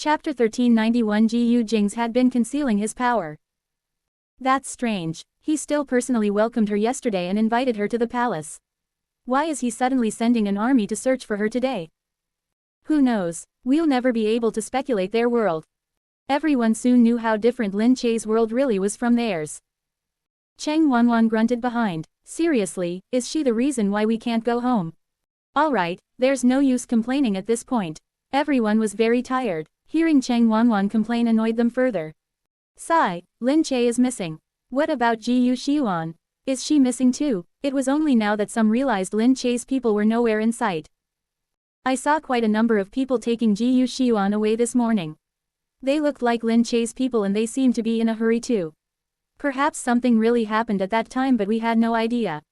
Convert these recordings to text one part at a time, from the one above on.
Chapter 1391. Gu Jingze had been concealing his power. That's strange. He still personally welcomed her yesterday and invited her to the palace. Why is he suddenly sending an army to search for her today? Who knows? We'll never be able to speculate their world. Everyone soon knew how different Lin Che's world really was from theirs. Cheng Wanwan grunted behind. Seriously, is she the reason why we can't go home? Alright, there's no use complaining at this point. Everyone was very tired. Hearing Cheng Wanwan complain annoyed them further. Sigh, Lin Che is missing. What about Gu Xiuan? Is she missing too? It was only now that some realized Lin Che's people were nowhere in sight. I saw quite a number of people taking Gu Xiuan away this morning. They looked like Lin Che's people and they seemed to be in a hurry too. Perhaps something really happened at that time but we had no idea.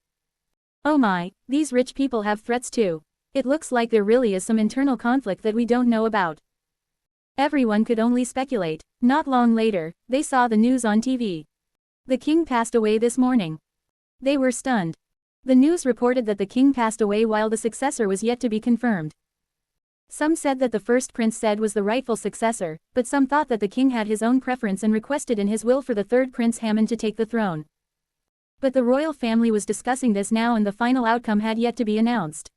Oh my, these rich people have threats too. It looks like there really is some internal conflict that we don't know about. Everyone could only speculate. Not long later, they saw the news on TV. The king passed away this morning. They were stunned. The news reported that the king passed away while the successor was yet to be confirmed. Some said that the first prince said was the rightful successor, but some thought that the king had his own preference and requested in his will for the third prince Hammond to take the throne. But the royal family was discussing this now and the final outcome had yet to be announced.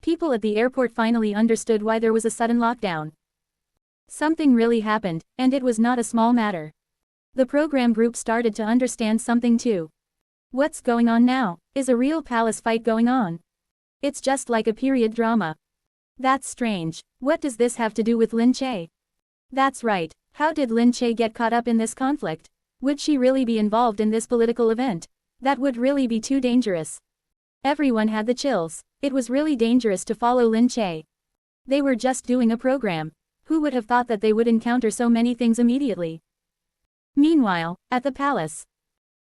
People at the airport finally understood why there was a sudden lockdown. Something really happened, and it was not a small matter. The program group started to understand something too. What's going on now? Is a real palace fight going on? It's just like a period drama. That's strange. What does this have to do with Lin Che? That's right. How did Lin Che get caught up in this conflict? Would she really be involved in this political event? That would really be too dangerous. Everyone had the chills. It was really dangerous to follow Lin Che. They were just doing a program. Who would have thought that they would encounter so many things immediately? Meanwhile, at the palace,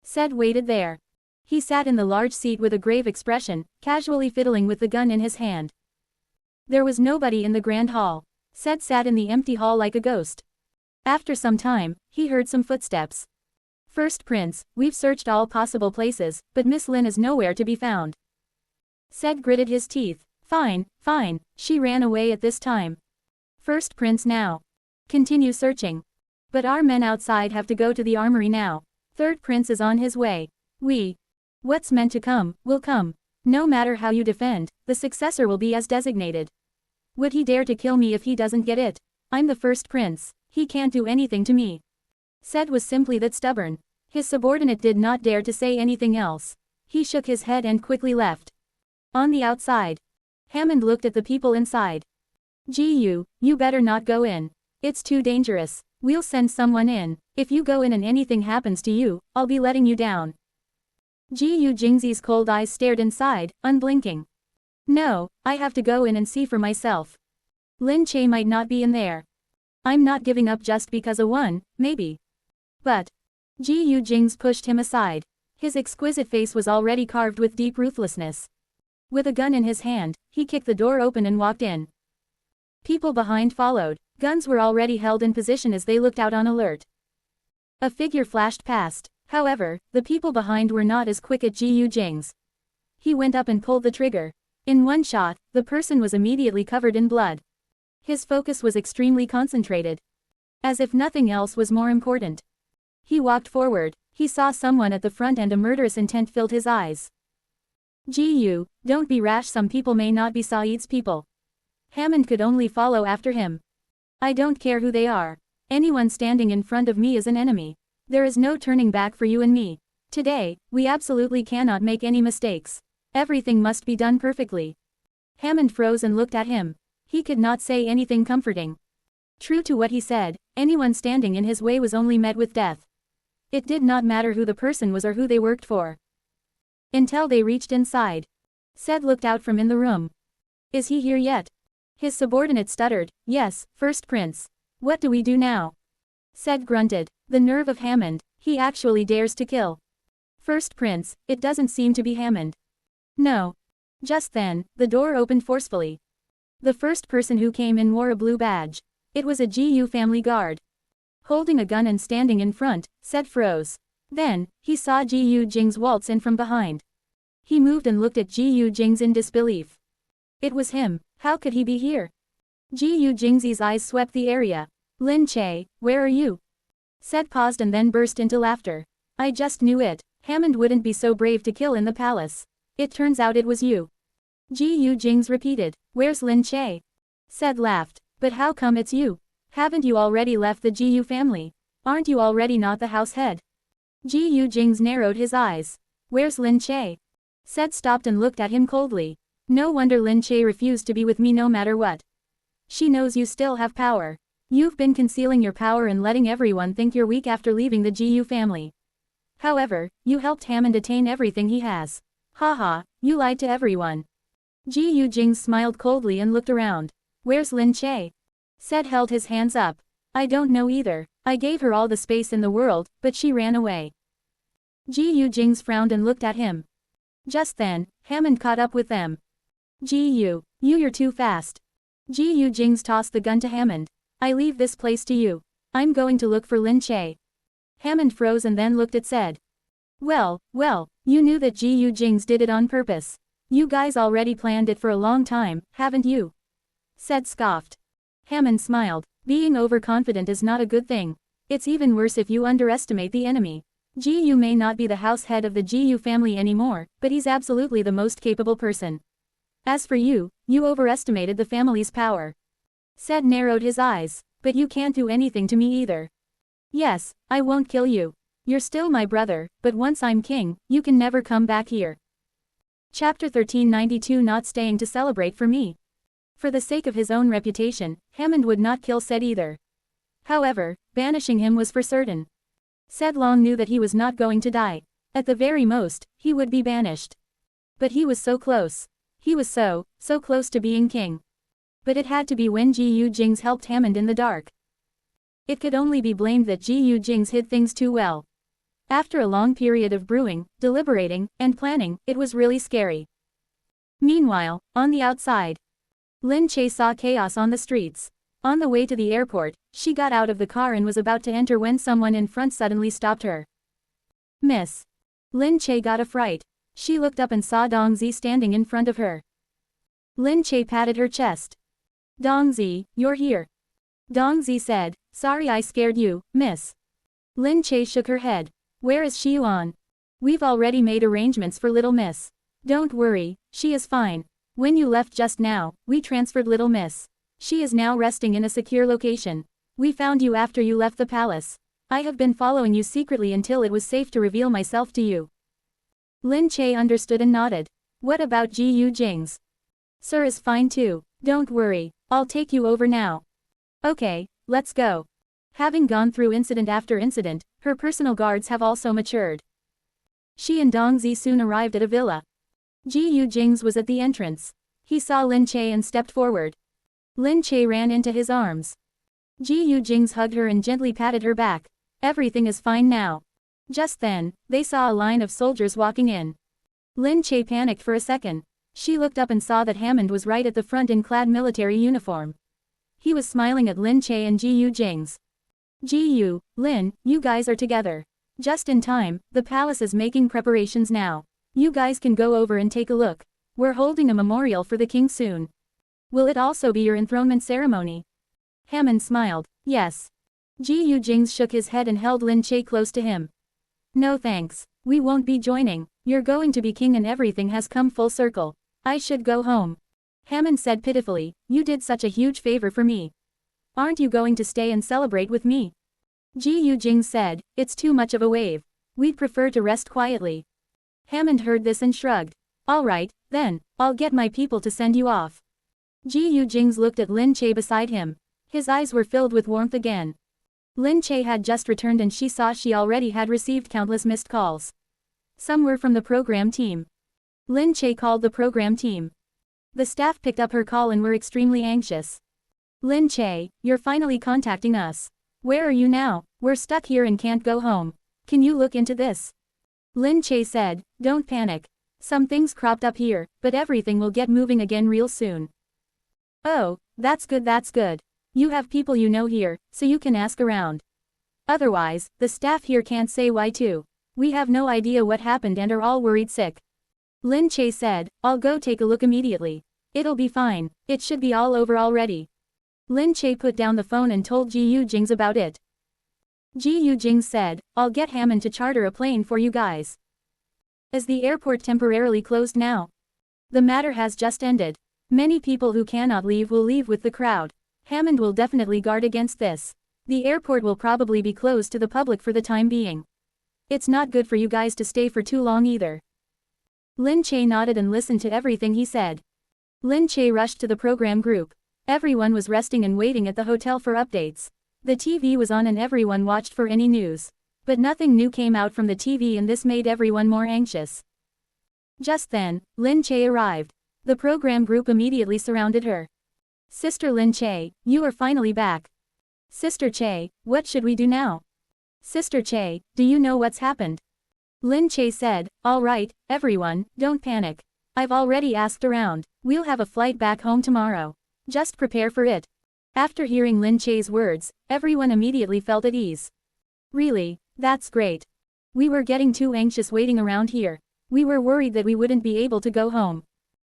Said waited there. He sat in the large seat with a grave expression, casually fiddling with the gun in his hand. There was nobody in the grand hall. Said sat in the empty hall like a ghost. After some time, he heard some footsteps. First Prince, we've searched all possible places, but Miss Lin is nowhere to be found. Said gritted his teeth. Fine, fine, she ran away at this time. First Prince now. Continue searching. But our men outside have to go to the armory now. Third Prince is on his way. What's meant to come, will come. No matter how you defend, the successor will be as designated. Would he dare to kill me if he doesn't get it? I'm the first prince, he can't do anything to me. Said was simply that stubborn. His subordinate did not dare to say anything else. He shook his head and quickly left. On the outside, Hammond looked at the people inside. You better not go in. It's too dangerous. We'll send someone in. If you go in and anything happens to you, I'll be letting you down. Gu Jingze's cold eyes stared inside, unblinking. No, I have to go in and see for myself. Lin Che might not be in there. I'm not giving up just because of one, maybe. But Gu Jingze pushed him aside. His exquisite face was already carved with deep ruthlessness. With a gun in his hand, he kicked the door open and walked in. People behind followed. Guns were already held in position as they looked out on alert. A figure flashed past. However, the people behind were not as quick at Gu Jingze. He went up and pulled the trigger. In one shot, the person was immediately covered in blood. His focus was extremely concentrated. As if nothing else was more important. He walked forward. He saw someone at the front and a murderous intent filled his eyes. Gu, don't be rash, some people may not be Saeed's people. Hammond could only follow after him. I don't care who they are. Anyone standing in front of me is an enemy. There is no turning back for you and me. Today, we absolutely cannot make any mistakes. Everything must be done perfectly. Hammond froze and looked at him. He could not say anything comforting. True to what he said, anyone standing in his way was only met with death. It did not matter who the person was or who they worked for. Until they reached inside. Said looked out from in the room. Is he here yet? His subordinate stuttered, yes, First Prince. What do we do now? Said grunted. The nerve of Hammond, he actually dares to kill. First Prince, it doesn't seem to be Hammond. No. Just then, the door opened forcefully. The first person who came in wore a blue badge. It was a Gu family guard. Holding a gun and standing in front, Said froze. Then, he saw Gu Jingze waltz in from behind. He moved and looked at Gu Jingze in disbelief. It was him. How could he be here? Gu Jingze's eyes swept the area. Lin Che, where are you? Said paused and then burst into laughter. I just knew it. Hammond wouldn't be so brave to kill in the palace. It turns out it was you. Gu Jingze repeated. Where's Lin Che? Said laughed. But how come it's you? Haven't you already left the Gu family? Aren't you already not the house head? Gu Jingze narrowed his eyes. Where's Lin Che? Said stopped and looked at him coldly. No wonder Lin Che refused to be with me no matter what. She knows you still have power. You've been concealing your power and letting everyone think you're weak after leaving the Gu family. However, you helped Hammond attain everything he has. Haha, you lied to everyone. Gu Jingze smiled coldly and looked around. Where's Lin Che? Said held his hands up. I don't know either. I gave her all the space in the world, but she ran away. Gu Jingze frowned and looked at him. Just then, Hammond caught up with them. You're too fast. Gu Jingze tossed the gun to Hammond. I leave this place to you. I'm going to look for Lin Che. Hammond froze and then looked at said. Well, you knew that Gu Jingze did it on purpose. You guys already planned it for a long time, haven't you? Said scoffed. Hammond smiled. Being overconfident is not a good thing. It's even worse if you underestimate the enemy. Gu may not be the house head of the Gu family anymore, but he's absolutely the most capable person. As for you, you overestimated the family's power. Said narrowed his eyes. But you can't do anything to me either. Yes, I won't kill you. You're still my brother, but once I'm king, you can never come back here. Chapter 1392 Not staying to celebrate for me. For the sake of his own reputation, Hammond would not kill Said either. However, banishing him was for certain. Said Long knew that he was not going to die. At the very most, he would be banished. But he was so close. He was so close to being king. But it had to be when Gu Jingze helped Hammond in the dark. It could only be blamed that Gu Jingze hid things too well. After a long period of brewing, deliberating, and planning, it was really scary. Meanwhile, on the outside, Lin Che saw chaos on the streets. On the way to the airport, she got out of the car and was about to enter when someone in front suddenly stopped her. Miss. Lin Che got a fright. She looked up and saw Dongzi standing in front of her. Lin Che patted her chest. Dongzi, you're here. Dongzi said, sorry I scared you, miss. Lin Che shook her head. Where is she on? We've already made arrangements for little miss. Don't worry, she is fine. When you left just now, we transferred little miss. She is now resting in a secure location. We found you after you left the palace. I have been following you secretly until it was safe to reveal myself to you. Lin Che understood and nodded. What about Gu Jingze? Sir is fine too. Don't worry, I'll take you over now. Okay, let's go. Having gone through incident after incident, her personal guards have also matured. She and Dongzi soon arrived at a villa. Gu Jingze was at the entrance. He saw Lin Che and stepped forward. Lin Che ran into his arms. Gu Jingze hugged her and gently patted her back. Everything is fine now. Just then, they saw a line of soldiers walking in. Lin Che panicked for a second. She looked up and saw that Hammond was right at the front in clad military uniform. He was smiling at Lin Che and Gu Jingze. Lin, you guys are together. Just in time, the palace is making preparations now. You guys can go over and take a look. We're holding a memorial for the king soon. Will it also be your enthronement ceremony? Hammond smiled. Yes. Gu Jingze shook his head and held Lin Che close to him. No thanks. We won't be joining. You're going to be king and everything has come full circle. I should go home. Hammond said pitifully, you did such a huge favor for me. Aren't you going to stay and celebrate with me? Gu Jingze said, it's too much of a wave. We'd prefer to rest quietly. Hammond heard this and shrugged. Alright, then, I'll get my people to send you off. Gu Jingze looked at Lin Che beside him. His eyes were filled with warmth again. Lin Che had just returned and she saw she already had received countless missed calls. Some were from the program team. Lin Che called the program team. The staff picked up her call and were extremely anxious. Lin Che, you're finally contacting us. Where are you now? We're stuck here and can't go home. Can you look into this? Lin Che said, don't panic. Some things cropped up here, but everything will get moving again real soon. Oh, that's good, that's good. You have people you know here, so you can ask around. Otherwise, the staff here can't say why too. We have no idea what happened and are all worried sick. Lin Che said, I'll go take a look immediately. It'll be fine. It should be all over already. Lin Che put down the phone and told Gu Jingze about it. Gu Jingze said, I'll get Hammond to charter a plane for you guys. Is the airport temporarily closed now? The matter has just ended. Many people who cannot leave will leave with the crowd. Hammond will definitely guard against this. The airport will probably be closed to the public for the time being. It's not good for you guys to stay for too long either. Lin Che nodded and listened to everything he said. Lin Che rushed to the program group. Everyone was resting and waiting at the hotel for updates. The TV was on and everyone watched for any news. But nothing new came out from the TV and this made everyone more anxious. Just then, Lin Che arrived. The program group immediately surrounded her. Sister Lin Che, you are finally back. Sister Che, what should we do now? Sister Che, do you know what's happened? Lin Che said, all right, everyone, don't panic. I've already asked around. We'll have a flight back home tomorrow. Just prepare for it. After hearing Lin Che's words, everyone immediately felt at ease. Really, that's great. We were getting too anxious waiting around here. We were worried that we wouldn't be able to go home.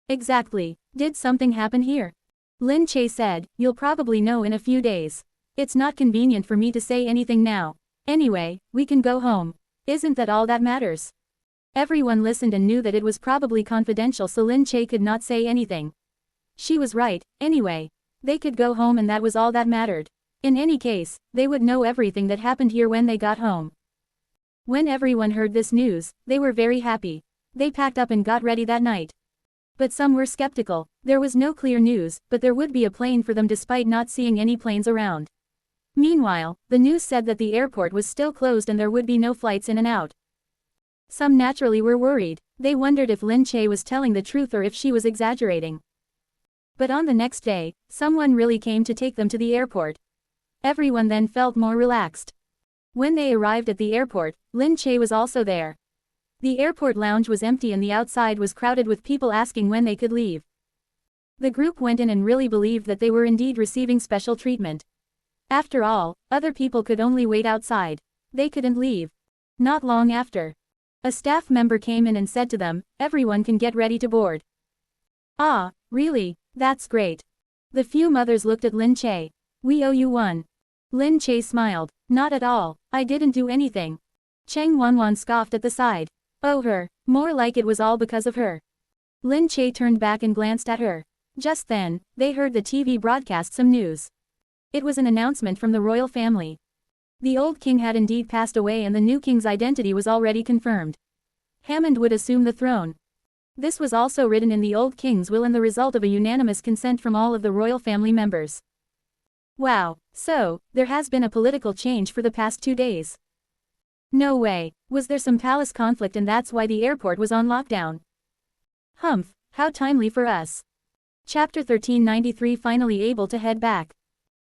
Exactly. Did something happen here? Lin Che said, you'll probably know in a few days. It's not convenient for me to say anything now. Anyway, we can go home. Isn't that all that matters? Everyone listened and knew that it was probably confidential, so Lin Che could not say anything. She was right, anyway. They could go home and that was all that mattered. In any case, they would know everything that happened here when they got home. When everyone heard this news, they were very happy. They packed up and got ready that night. But some were skeptical. There was no clear news, but there would be a plane for them despite not seeing any planes around. Meanwhile, the news said that the airport was still closed and there would be no flights in and out. Some naturally were worried. They wondered if Lin Che was telling the truth or if she was exaggerating. But on the next day, someone really came to take them to the airport. Everyone then felt more relaxed. When they arrived at the airport, Lin Che was also there. The airport lounge was empty and the outside was crowded with people asking when they could leave. The group went in and really believed that they were indeed receiving special treatment. After all, other people could only wait outside. They couldn't leave. Not long after, a staff member came in and said to them, everyone can get ready to board. Ah, really? That's great. The few mothers looked at Lin Che. We owe you one. Lin Che smiled. Not at all, I didn't do anything. Cheng Wanwan scoffed at the side. Oh her, more like it was all because of her. Lin Che turned back and glanced at her. Just then, they heard the TV broadcast some news. It was an announcement from the royal family. The old king had indeed passed away and the new king's identity was already confirmed. Hammond would assume the throne. This was also written in the old king's will and the result of a unanimous consent from all of the royal family members. Wow, so, there has been a political change for the past 2 days. No way, was there some palace conflict and that's why the airport was on lockdown? Humph, how timely for us. Chapter 1393 finally able to head back.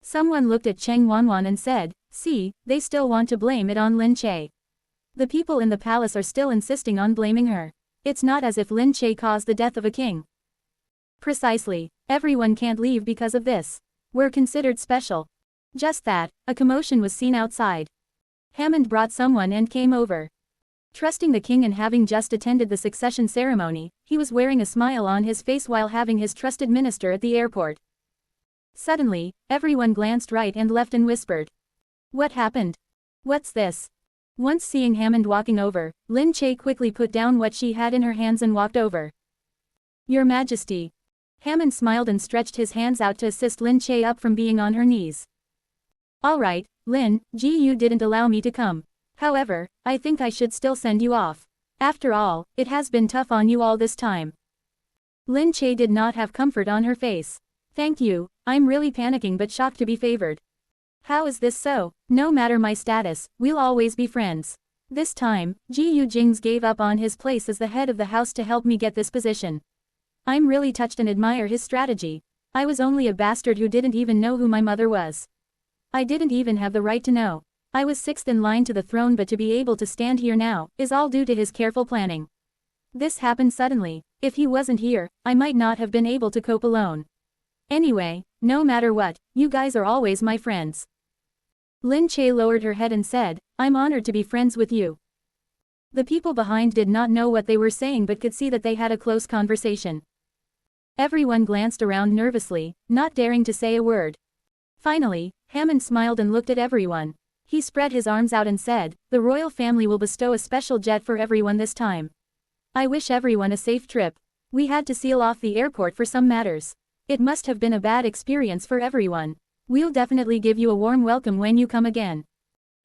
Someone looked at Cheng Wanwan and said, see, they still want to blame it on Lin Che. The people in the palace are still insisting on blaming her. It's not as if Lin Che caused the death of a king. Precisely, everyone can't leave because of this. We're considered special. Just that, a commotion was seen outside. Hammond brought someone and came over. Trusting the king and having just attended the succession ceremony, he was wearing a smile on his face while having his trusted minister at the airport. Suddenly, everyone glanced right and left and whispered. What happened? What's this? Once seeing Hammond walking over, Lin Che quickly put down what she had in her hands and walked over. Your Majesty. Hammond smiled and stretched his hands out to assist Lin Che up from being on her knees. Alright, Lin, you didn't allow me to come. However, I think I should still send you off. After all, it has been tough on you all this time. Lin Che did not have comfort on her face. Thank you, I'm really panicking but shocked to be favored. How is this so? No matter my status, we'll always be friends. This time, Gu Jingze gave up on his place as the head of the house to help me get this position. I'm really touched and admire his strategy. I was only a bastard who didn't even know who my mother was. I didn't even have the right to know. I was 6th in line to the throne, but to be able to stand here now is all due to his careful planning. This happened suddenly. If he wasn't here, I might not have been able to cope alone. Anyway, no matter what, you guys are always my friends. Lin Che lowered her head and said, I'm honored to be friends with you. The people behind did not know what they were saying but could see that they had a close conversation. Everyone glanced around nervously, not daring to say a word. Finally, Hammond smiled and looked at everyone. He spread his arms out and said, "The royal family will bestow a special jet for everyone this time. I wish everyone a safe trip. We had to seal off the airport for some matters. It must have been a bad experience for everyone. We'll definitely give you a warm welcome when you come again."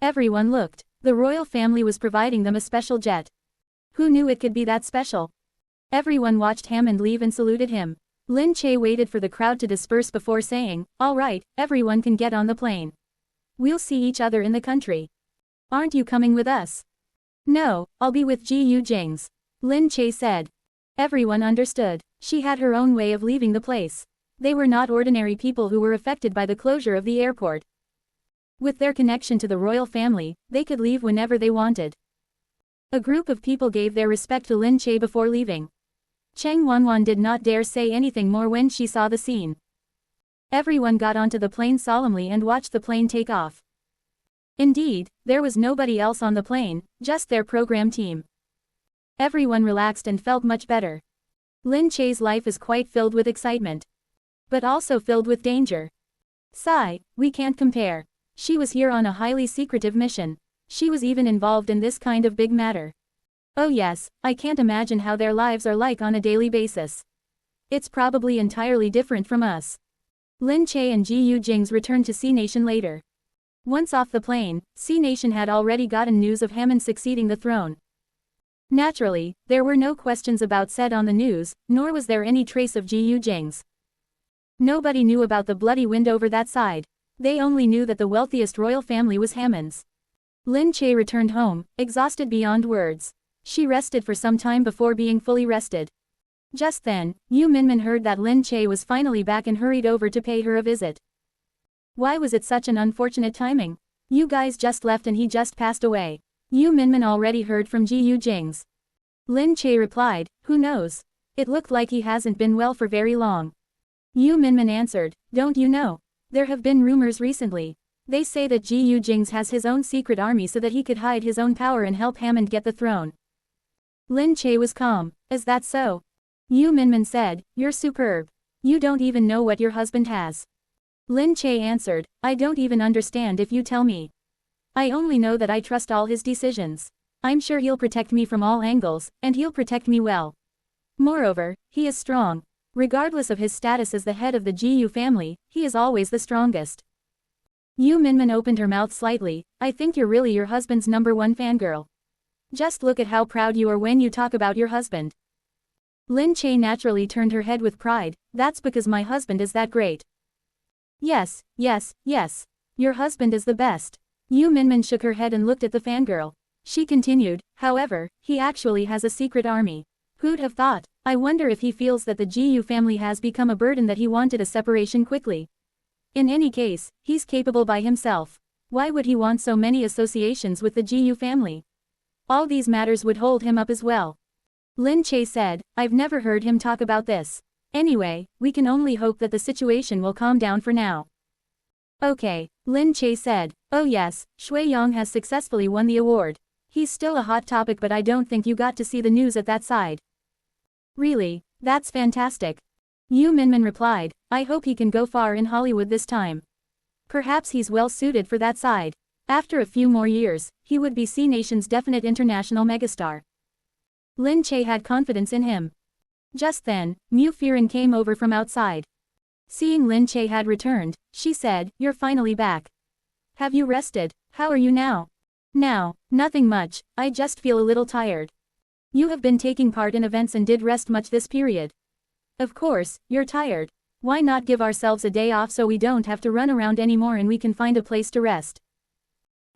Everyone looked. The royal family was providing them a special jet. Who knew it could be that special? Everyone watched Hammond leave and saluted him. Lin Che waited for the crowd to disperse before saying, "All right, everyone can get on the plane. We'll see each other in the country. Aren't you coming with us?" "No, I'll be with Gu Jingze," Lin Che said. Everyone understood. She had her own way of leaving the place. They were not ordinary people who were affected by the closure of the airport. With their connection to the royal family, they could leave whenever they wanted. A group of people gave their respect to Lin Che before leaving. Cheng Wanwan did not dare say anything more when she saw the scene. Everyone got onto the plane solemnly and watched the plane take off. Indeed, there was nobody else on the plane, just their program team. Everyone relaxed and felt much better. Lin Che's life is quite filled with excitement. But also filled with danger. Sigh, we can't compare. She was here on a highly secretive mission. She was even involved in this kind of big matter. Oh yes, I can't imagine how their lives are like on a daily basis. It's probably entirely different from us. Lin Che and Gu Jingze returned to C Nation later. Once off the plane, C Nation had already gotten news of Hammond succeeding the throne. Naturally, there were no questions about said on the news, nor was there any trace of Gu Jingze. Nobody knew about the bloody wind over that side. They only knew that the wealthiest royal family was Hammond's. Lin Che returned home, exhausted beyond words. She rested for some time before being fully rested. Just then, Yu Minmin heard that Lin Che was finally back and hurried over to pay her a visit. Why was it such an unfortunate timing? You guys just left and he just passed away. Yu Minmin already heard from Gu Jingze. Lin Che replied, "Who knows? It looked like he hasn't been well for very long." Yu Minmin answered, "Don't you know? There have been rumors recently. They say that Gu Jingze has his own secret army so that he could hide his own power and help Hammond get the throne." Lin Che was calm. "Is that so?" Yu Minmin said, "You're superb. You don't even know what your husband has." Lin Che answered, "I don't even understand if you tell me. I only know that I trust all his decisions. I'm sure he'll protect me from all angles, and he'll protect me well. Moreover, he is strong. Regardless of his status as the head of the Gu family, he is always the strongest." Yu Minmin opened her mouth slightly. "I think you're really your husband's #1 fangirl. Just look at how proud you are when you talk about your husband." Lin Che naturally turned her head with pride. "That's because my husband is that great." Yes, yes, yes. Your husband is the best." Yu Minmin shook her head and looked at the fangirl. She continued, "However, he actually has a secret army. Who'd have thought? I wonder if he feels that the Gu family has become a burden that he wanted a separation quickly. In any case, he's capable by himself. Why would he want so many associations with the Gu family? All these matters would hold him up as well." Lin Che said, "I've never heard him talk about this. Anyway, we can only hope that the situation will calm down for now." "Okay," Lin Che said. "Oh yes, Shui Yang has successfully won the award. He's still a hot topic but I don't think you got to see the news at that side." "Really? That's fantastic." Yu Minmin replied, "I hope he can go far in Hollywood this time. Perhaps he's well suited for that side. After a few more years, he would be C Nation's definite international megastar." Lin Che had confidence in him. Just then, Mu Firen came over from outside. Seeing Lin Che had returned, she said, "You're finally back. Have you rested? How are you now?" "Now, nothing much, I just feel a little tired." "You have been taking part in events and did rest much this period." "Of course, you're tired. Why not give ourselves a day off so we don't have to run around anymore and we can find a place to rest?"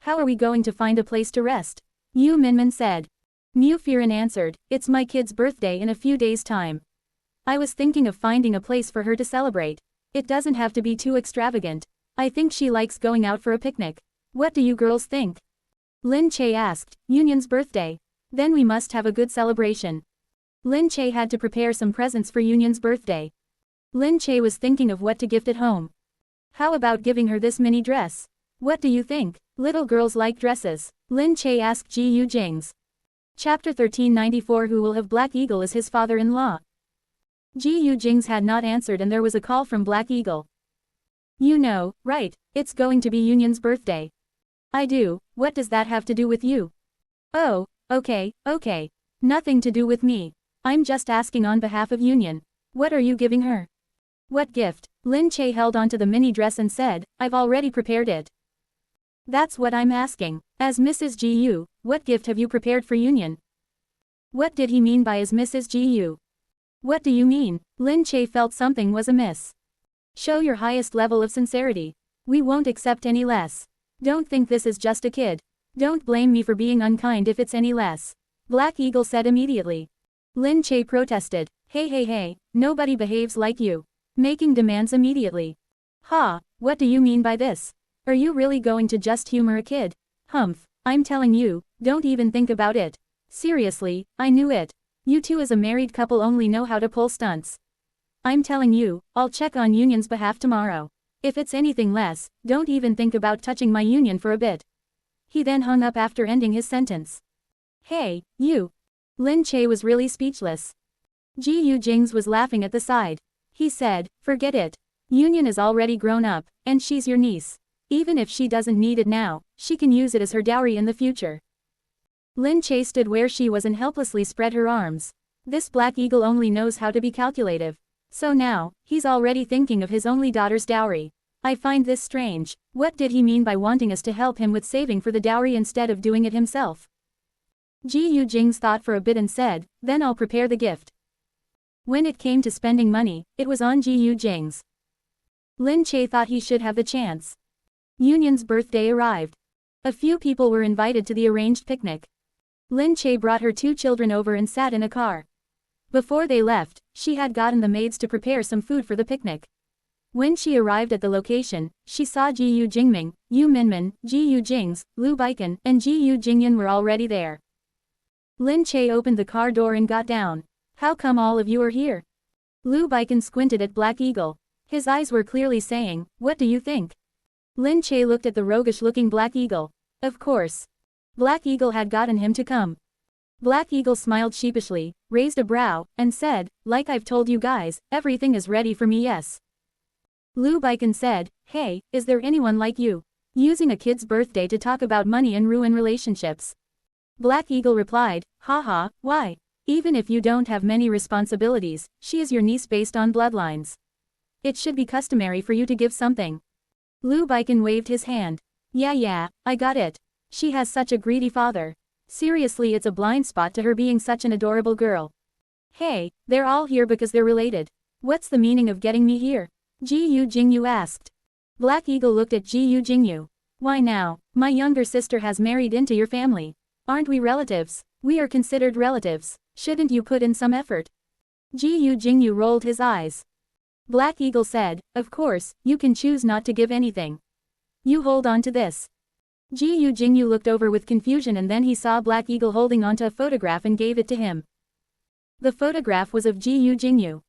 "How are we going to find a place to rest?" Yu Minmin said. Mu Firen answered, "It's my kid's birthday in a few days' time. I was thinking of finding a place for her to celebrate. It doesn't have to be too extravagant. I think she likes going out for a picnic. What do you girls think?" Lin Che asked, "Union's birthday? Then we must have a good celebration." Lin Che had to prepare some presents for Union's birthday. Lin Che was thinking of what to gift at home. How about giving her this mini dress? What do you think? Little girls like dresses. Lin Che asked Gu Jingze. Chapter 1394 Who will have Black Eagle as his father-in-law? Gu Jingze had not answered and there was a call from Black Eagle. You know, right, it's going to be Yunyan's birthday. I do, what does that have to do with you? Oh, okay. Nothing to do with me. I'm just asking on behalf of Yunyan. What are you giving her? What gift? Lin Che held onto the mini dress and said, I've already prepared it. That's what I'm asking. As Mrs. Gu, what gift have you prepared for Yunyan? What did he mean by as Mrs. Gu? What do you mean? Lin Che felt something was amiss. Show your highest level of sincerity. We won't accept any less. Don't think this is just a kid. Don't blame me for being unkind if it's any less. Black Eagle said immediately. Lin Che protested. Hey, nobody behaves like you. Making demands immediately. Ha, what do you mean by this? Are you really going to just humor a kid? Humph, I'm telling you, don't even think about it. Seriously, I knew it. You two as a married couple only know how to pull stunts. I'm telling you, I'll check on Yunyan's behalf tomorrow. If it's anything less, don't even think about touching my Yunyan for a bit. He then hung up after ending his sentence. Hey, you. Lin Che was really speechless. Gu Jingze was laughing at the side. He said, forget it. Yunyan is already grown up, and she's your niece. Even if she doesn't need it now, she can use it as her dowry in the future. Lin Che stood where she was and helplessly spread her arms. This Black Eagle only knows how to be calculative. So now, he's already thinking of his only daughter's dowry. I find this strange. What did he mean by wanting us to help him with saving for the dowry instead of doing it himself? Gu Jingze thought for a bit and said, then I'll prepare the gift. When it came to spending money, it was on Gu Jingze. Lin Che thought he should have the chance. Yunyan's birthday arrived. A few people were invited to the arranged picnic. Lin Che brought her 2 children over and sat in a car. Before they left, she had gotten the maids to prepare some food for the picnic. When she arrived at the location, she saw Gu Jingming, Yu Minmin, Gu Jingze, Lu Baikan, and Gu Jingyan were already there. Lin Che opened the car door and got down. How come all of you are here? Lu Baikan squinted at Black Eagle. His eyes were clearly saying, what do you think? Lin Che looked at the roguish-looking Black Eagle. Of course. Black Eagle had gotten him to come. Black Eagle smiled sheepishly, raised a brow, and said, like I've told you guys, everything is ready for me, yes. Lu Baikan said, hey, is there anyone like you? Using a kid's birthday to talk about money and ruin relationships. Black Eagle replied, haha, why? Even if you don't have many responsibilities, she is your niece based on bloodlines. It should be customary for you to give something. Lu Baikan waved his hand. Yeah, I got it. She has such a greedy father. Seriously, it's a blind spot to her being such an adorable girl. Hey, they're all here because they're related. What's the meaning of getting me here? Gu Jingyu asked. Black Eagle looked at Gu Jingyu. Why now, my younger sister has married into your family. Aren't we relatives? We are considered relatives. Shouldn't you put in some effort? Gu Jingyu rolled his eyes. Black Eagle said, of course, you can choose not to give anything. You hold on to this. Gu Jingyu looked over with confusion and then he saw Black Eagle holding onto a photograph and gave it to him. The photograph was of Gu Jingyu.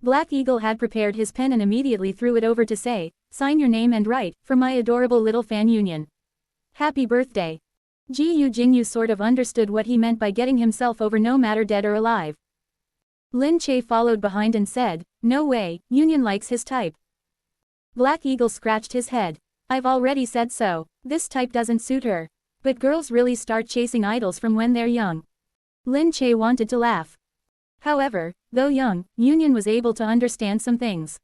Black Eagle had prepared his pen and immediately threw it over to say, sign your name and write, for my adorable little fan Yunyan. Happy birthday. Gu Jingyu sort of understood what he meant by getting himself over no matter dead or alive. Lin Che followed behind and said, no way, Yunyan likes his type. Black Eagle scratched his head. I've already said so, this type doesn't suit her. But girls really start chasing idols from when they're young. Lin Che wanted to laugh. However, though young, Yunyan was able to understand some things.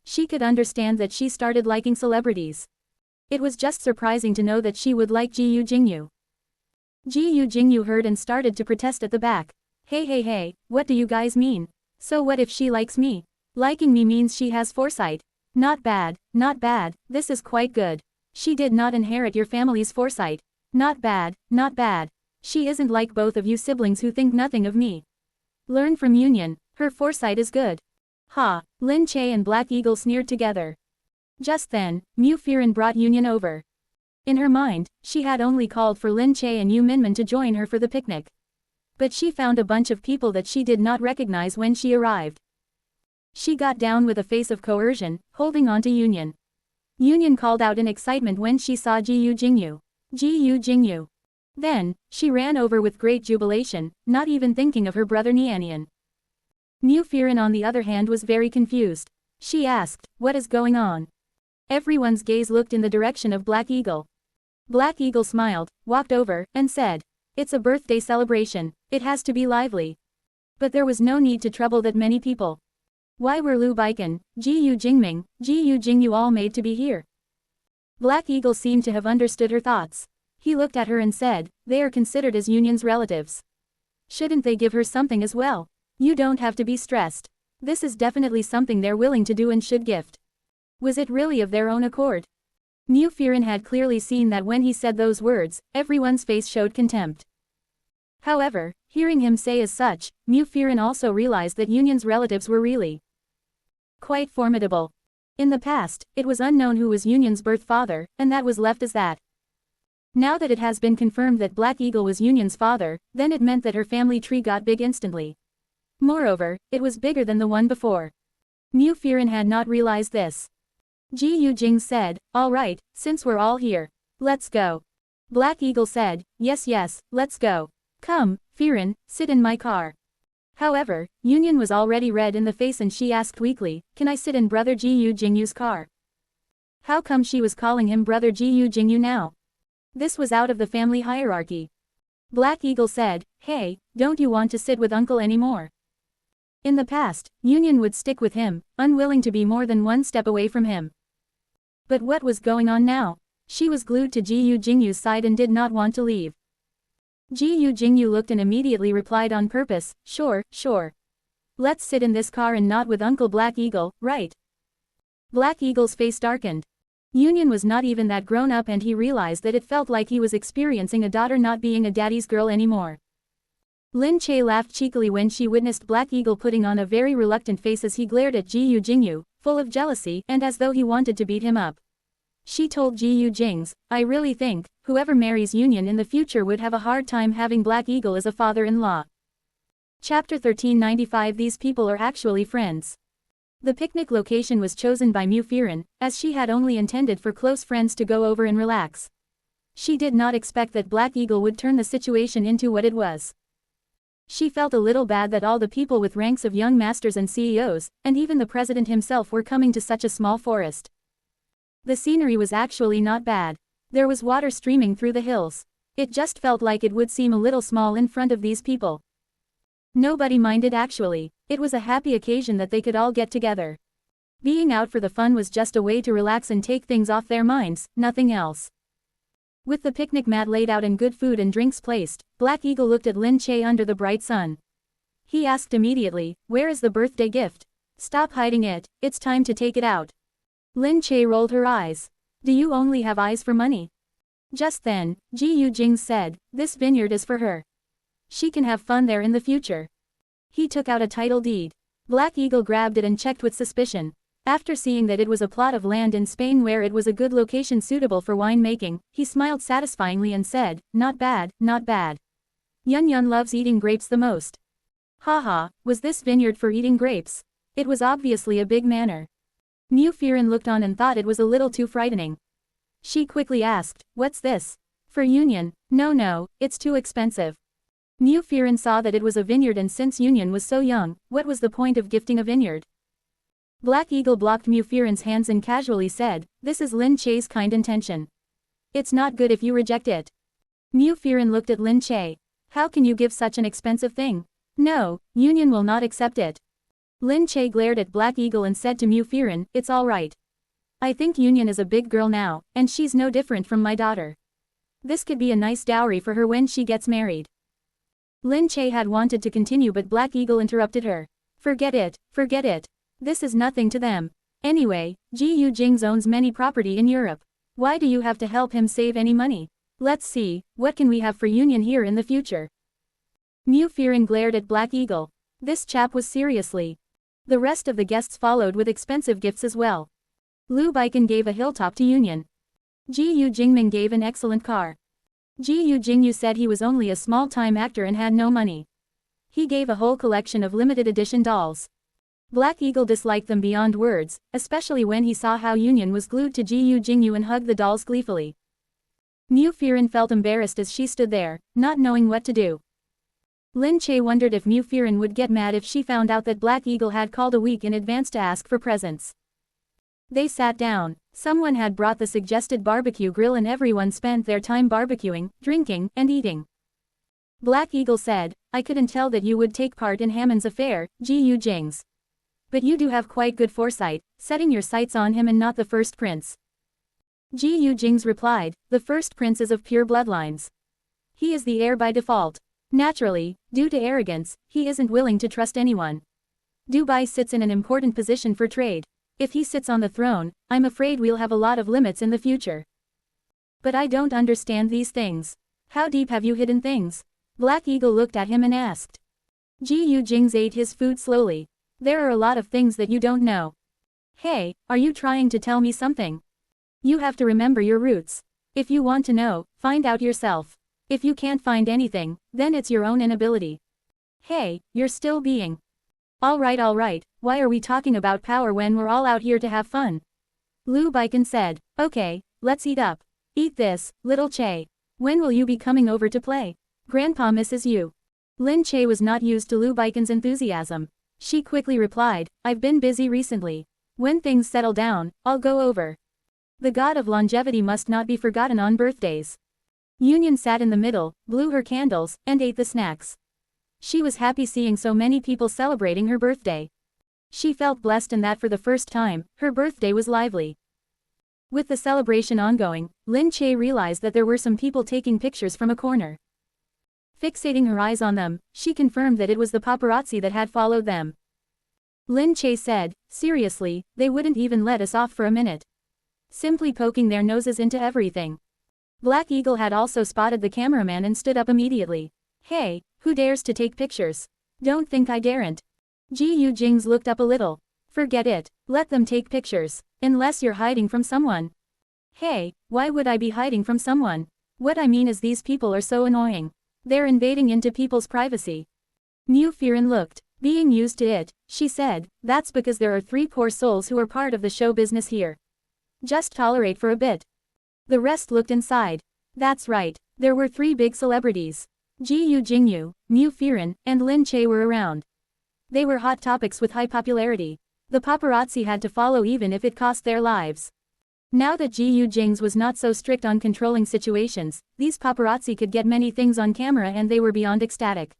She could understand that she started liking celebrities. It was just surprising to know that she would like Gu Jingyu. Gu Jingyu heard and started to protest at the back. Hey, what do you guys mean? So what if she likes me? Liking me means she has foresight. Not bad, this is quite good. She did not inherit your family's foresight. Not bad. She isn't like both of you siblings who think nothing of me. Learn from Yunyan, her foresight is good. Ha, Lin Che and Black Eagle sneered together. Just then, Mu Firen brought Yunyan over. In her mind, she had only called for Lin Che and Yu Minmin to join her for the picnic. But she found a bunch of people that she did not recognize when she arrived. She got down with a face of coercion, holding on to Yunyan. Yunyan called out in excitement when she saw Gu Jingyu. Then, she ran over with great jubilation, not even thinking of her brother Nianian. Mu Firen on the other hand was very confused. She asked, what is going on? Everyone's gaze looked in the direction of Black Eagle. Black Eagle smiled, walked over, and said, "It's a birthday celebration, it has to be lively." But there was no need to trouble that many people. Why were Lu Baikan, Gu Jingming, Gu Jingyu all made to be here? Black Eagle seemed to have understood her thoughts. He looked at her and said, "They are considered as Yunyan's relatives. Shouldn't they give her something as well? You don't have to be stressed. This is definitely something they're willing to do and should gift." Was it really of their own accord? Mu Firen had clearly seen that when he said those words, everyone's face showed contempt. However, hearing him say as such, Mu Firen also realized that Yunyan's relatives were really quite formidable. In the past, it was unknown who was Yunyan's birth father, and that was left as that. Now that it has been confirmed that Black Eagle was Yunyan's father, then it meant that her family tree got big instantly. Moreover, it was bigger than the one before. Mu Firen had not realized this. Gu Jingze said, "All right, since we're all here, let's go." Black Eagle said, Yes, let's go. Come, Firen, sit in my car." However, Yunyan was already red in the face and she asked weakly, "Can I sit in brother Gu Jingyu's car?" How come she was calling him brother Gu Jingyu now? This was out of the family hierarchy. Black Eagle said, "Hey, don't you want to sit with uncle anymore?" In the past, Yunyan would stick with him, unwilling to be more than one step away from him. But what was going on now? She was glued to Gu Jingyu's side and did not want to leave. Gu Jingyu looked and immediately replied on purpose, Sure. Let's sit in this car and not with Uncle Black Eagle, right?" Black Eagle's face darkened. Yunyan was not even that grown up and he realized that it felt like he was experiencing a daughter not being a daddy's girl anymore. Lin Che laughed cheekily when she witnessed Black Eagle putting on a very reluctant face as he glared at Gu Jingyu, full of jealousy and as though he wanted to beat him up. She told Gu Jingze, "I really think, whoever marries Yunyan in the future would have a hard time having Black Eagle as a father-in-law." Chapter 1395. These people are actually friends. The picnic location was chosen by Mu Firen, as she had only intended for close friends to go over and relax. She did not expect that Black Eagle would turn the situation into what it was. She felt a little bad that all the people with ranks of young masters and CEOs, and even the president himself were coming to such a small forest. The scenery was actually not bad. There was water streaming through the hills. It just felt like it would seem a little small in front of these people. Nobody minded actually. It was a happy occasion that they could all get together. Being out for the fun was just a way to relax and take things off their minds, nothing else. With the picnic mat laid out and good food and drinks placed, Black Eagle looked at Lin Che under the bright sun. He asked immediately, "Where is the birthday gift? Stop hiding it, it's time to take it out." Lin Che rolled her eyes. "Do you only have eyes for money?" Just then, Gu Jingze said, "This vineyard is for her. She can have fun there in the future." He took out a title deed. Black Eagle grabbed it and checked with suspicion. After seeing that it was a plot of land in Spain where it was a good location suitable for winemaking, he smiled satisfyingly and said, not bad. Yun loves eating grapes the most." Haha, was this vineyard for eating grapes? It was obviously a big manor. Mu Firen looked on and thought it was a little too frightening. She quickly asked, "What's this?" "For Yunyan." No, it's too expensive." Mu Firen saw that it was a vineyard and since Yunyan was so young, what was the point of gifting a vineyard? Black Eagle blocked Mu Firen's hands and casually said, "This is Lin Che's kind intention. It's not good if you reject it." Mu Firen looked at Lin Che. "How can you give such an expensive thing?" "No, Yunyan will not accept it." Lin Che glared at Black Eagle and said to Mu Firen, "It's all right. I think Yunyan is a big girl now, and she's no different from my daughter. This could be a nice dowry for her when she gets married." Lin Che had wanted to continue but Black Eagle interrupted her. Forget it. This is nothing to them. Anyway, Gu Jingze owns many property in Europe. Why do you have to help him save any money? Let's see, what can we have for Yunyan here in the future?" Mu Firen glared at Black Eagle. This chap was seriously. The rest of the guests followed with expensive gifts as well. Lu Baikan gave a hilltop to Yunyan. Gu Jingming gave an excellent car. Gu Jingyu said he was only a small-time actor and had no money. He gave a whole collection of limited edition dolls. Black Eagle disliked them beyond words, especially when he saw how Yunyan was glued to Gu Jingyu and hugged the dolls gleefully. Mu Firen felt embarrassed as she stood there, not knowing what to do. Lin Che wondered if Mu Firen would get mad if she found out that Black Eagle had called a week in advance to ask for presents. They sat down. Someone had brought the suggested barbecue grill and everyone spent their time barbecuing, drinking, and eating. Black Eagle said, I couldn't tell that you would take part in Hammond's affair, Gu Jingze. But you do have quite good foresight, setting your sights on him and not the first prince. Gu Jingze replied, the first prince is of pure bloodlines. He is the heir by default. Naturally, due to arrogance, he isn't willing to trust anyone. Dubai sits in an important position for trade. If he sits on the throne, I'm afraid we'll have a lot of limits in the future. But I don't understand these things. How deep have you hidden things? Black Eagle looked at him and asked. Gu Jingze ate his food slowly. There are a lot of things that you don't know. Hey, are you trying to tell me something? You have to remember your roots. If you want to know, find out yourself. If you can't find anything, then it's your own inability. Hey, you're still being. Alright, why are we talking about power when we're all out here to have fun? Lu Baikan said, okay, let's eat up. Eat this, little Che. When will you be coming over to play? Grandpa misses you. Lin Che was not used to Lu Baikan's enthusiasm. She quickly replied, I've been busy recently. When things settle down, I'll go over. The god of longevity must not be forgotten on birthdays. Union sat in the middle, blew her candles, and ate the snacks. She was happy seeing so many people celebrating her birthday. She felt blessed in that for the first time, her birthday was lively. With the celebration ongoing, Lin Che realized that there were some people taking pictures from a corner. Fixating her eyes on them, she confirmed that it was the paparazzi that had followed them. Lin Che said, seriously, they wouldn't even let us off for a minute. Simply poking their noses into everything. Black Eagle had also spotted the cameraman and stood up immediately. Hey, who dares to take pictures? Don't think I daren't. Gu Jingze looked up a little. Forget it, let them take pictures. Unless you're hiding from someone. Hey, why would I be hiding from someone? What I mean is these people are so annoying. They're invading into people's privacy. Mu Firen looked. Being used to it, she said, that's because there are 3 poor souls who are part of the show business here. Just tolerate for a bit. The rest looked inside. That's right, there were 3 big celebrities. Gu Jingyu, Mu Firen, and Lin Che were around. They were hot topics with high popularity. The paparazzi had to follow even if it cost their lives. Now that Gu Jingze was not so strict on controlling situations, these paparazzi could get many things on camera and they were beyond ecstatic.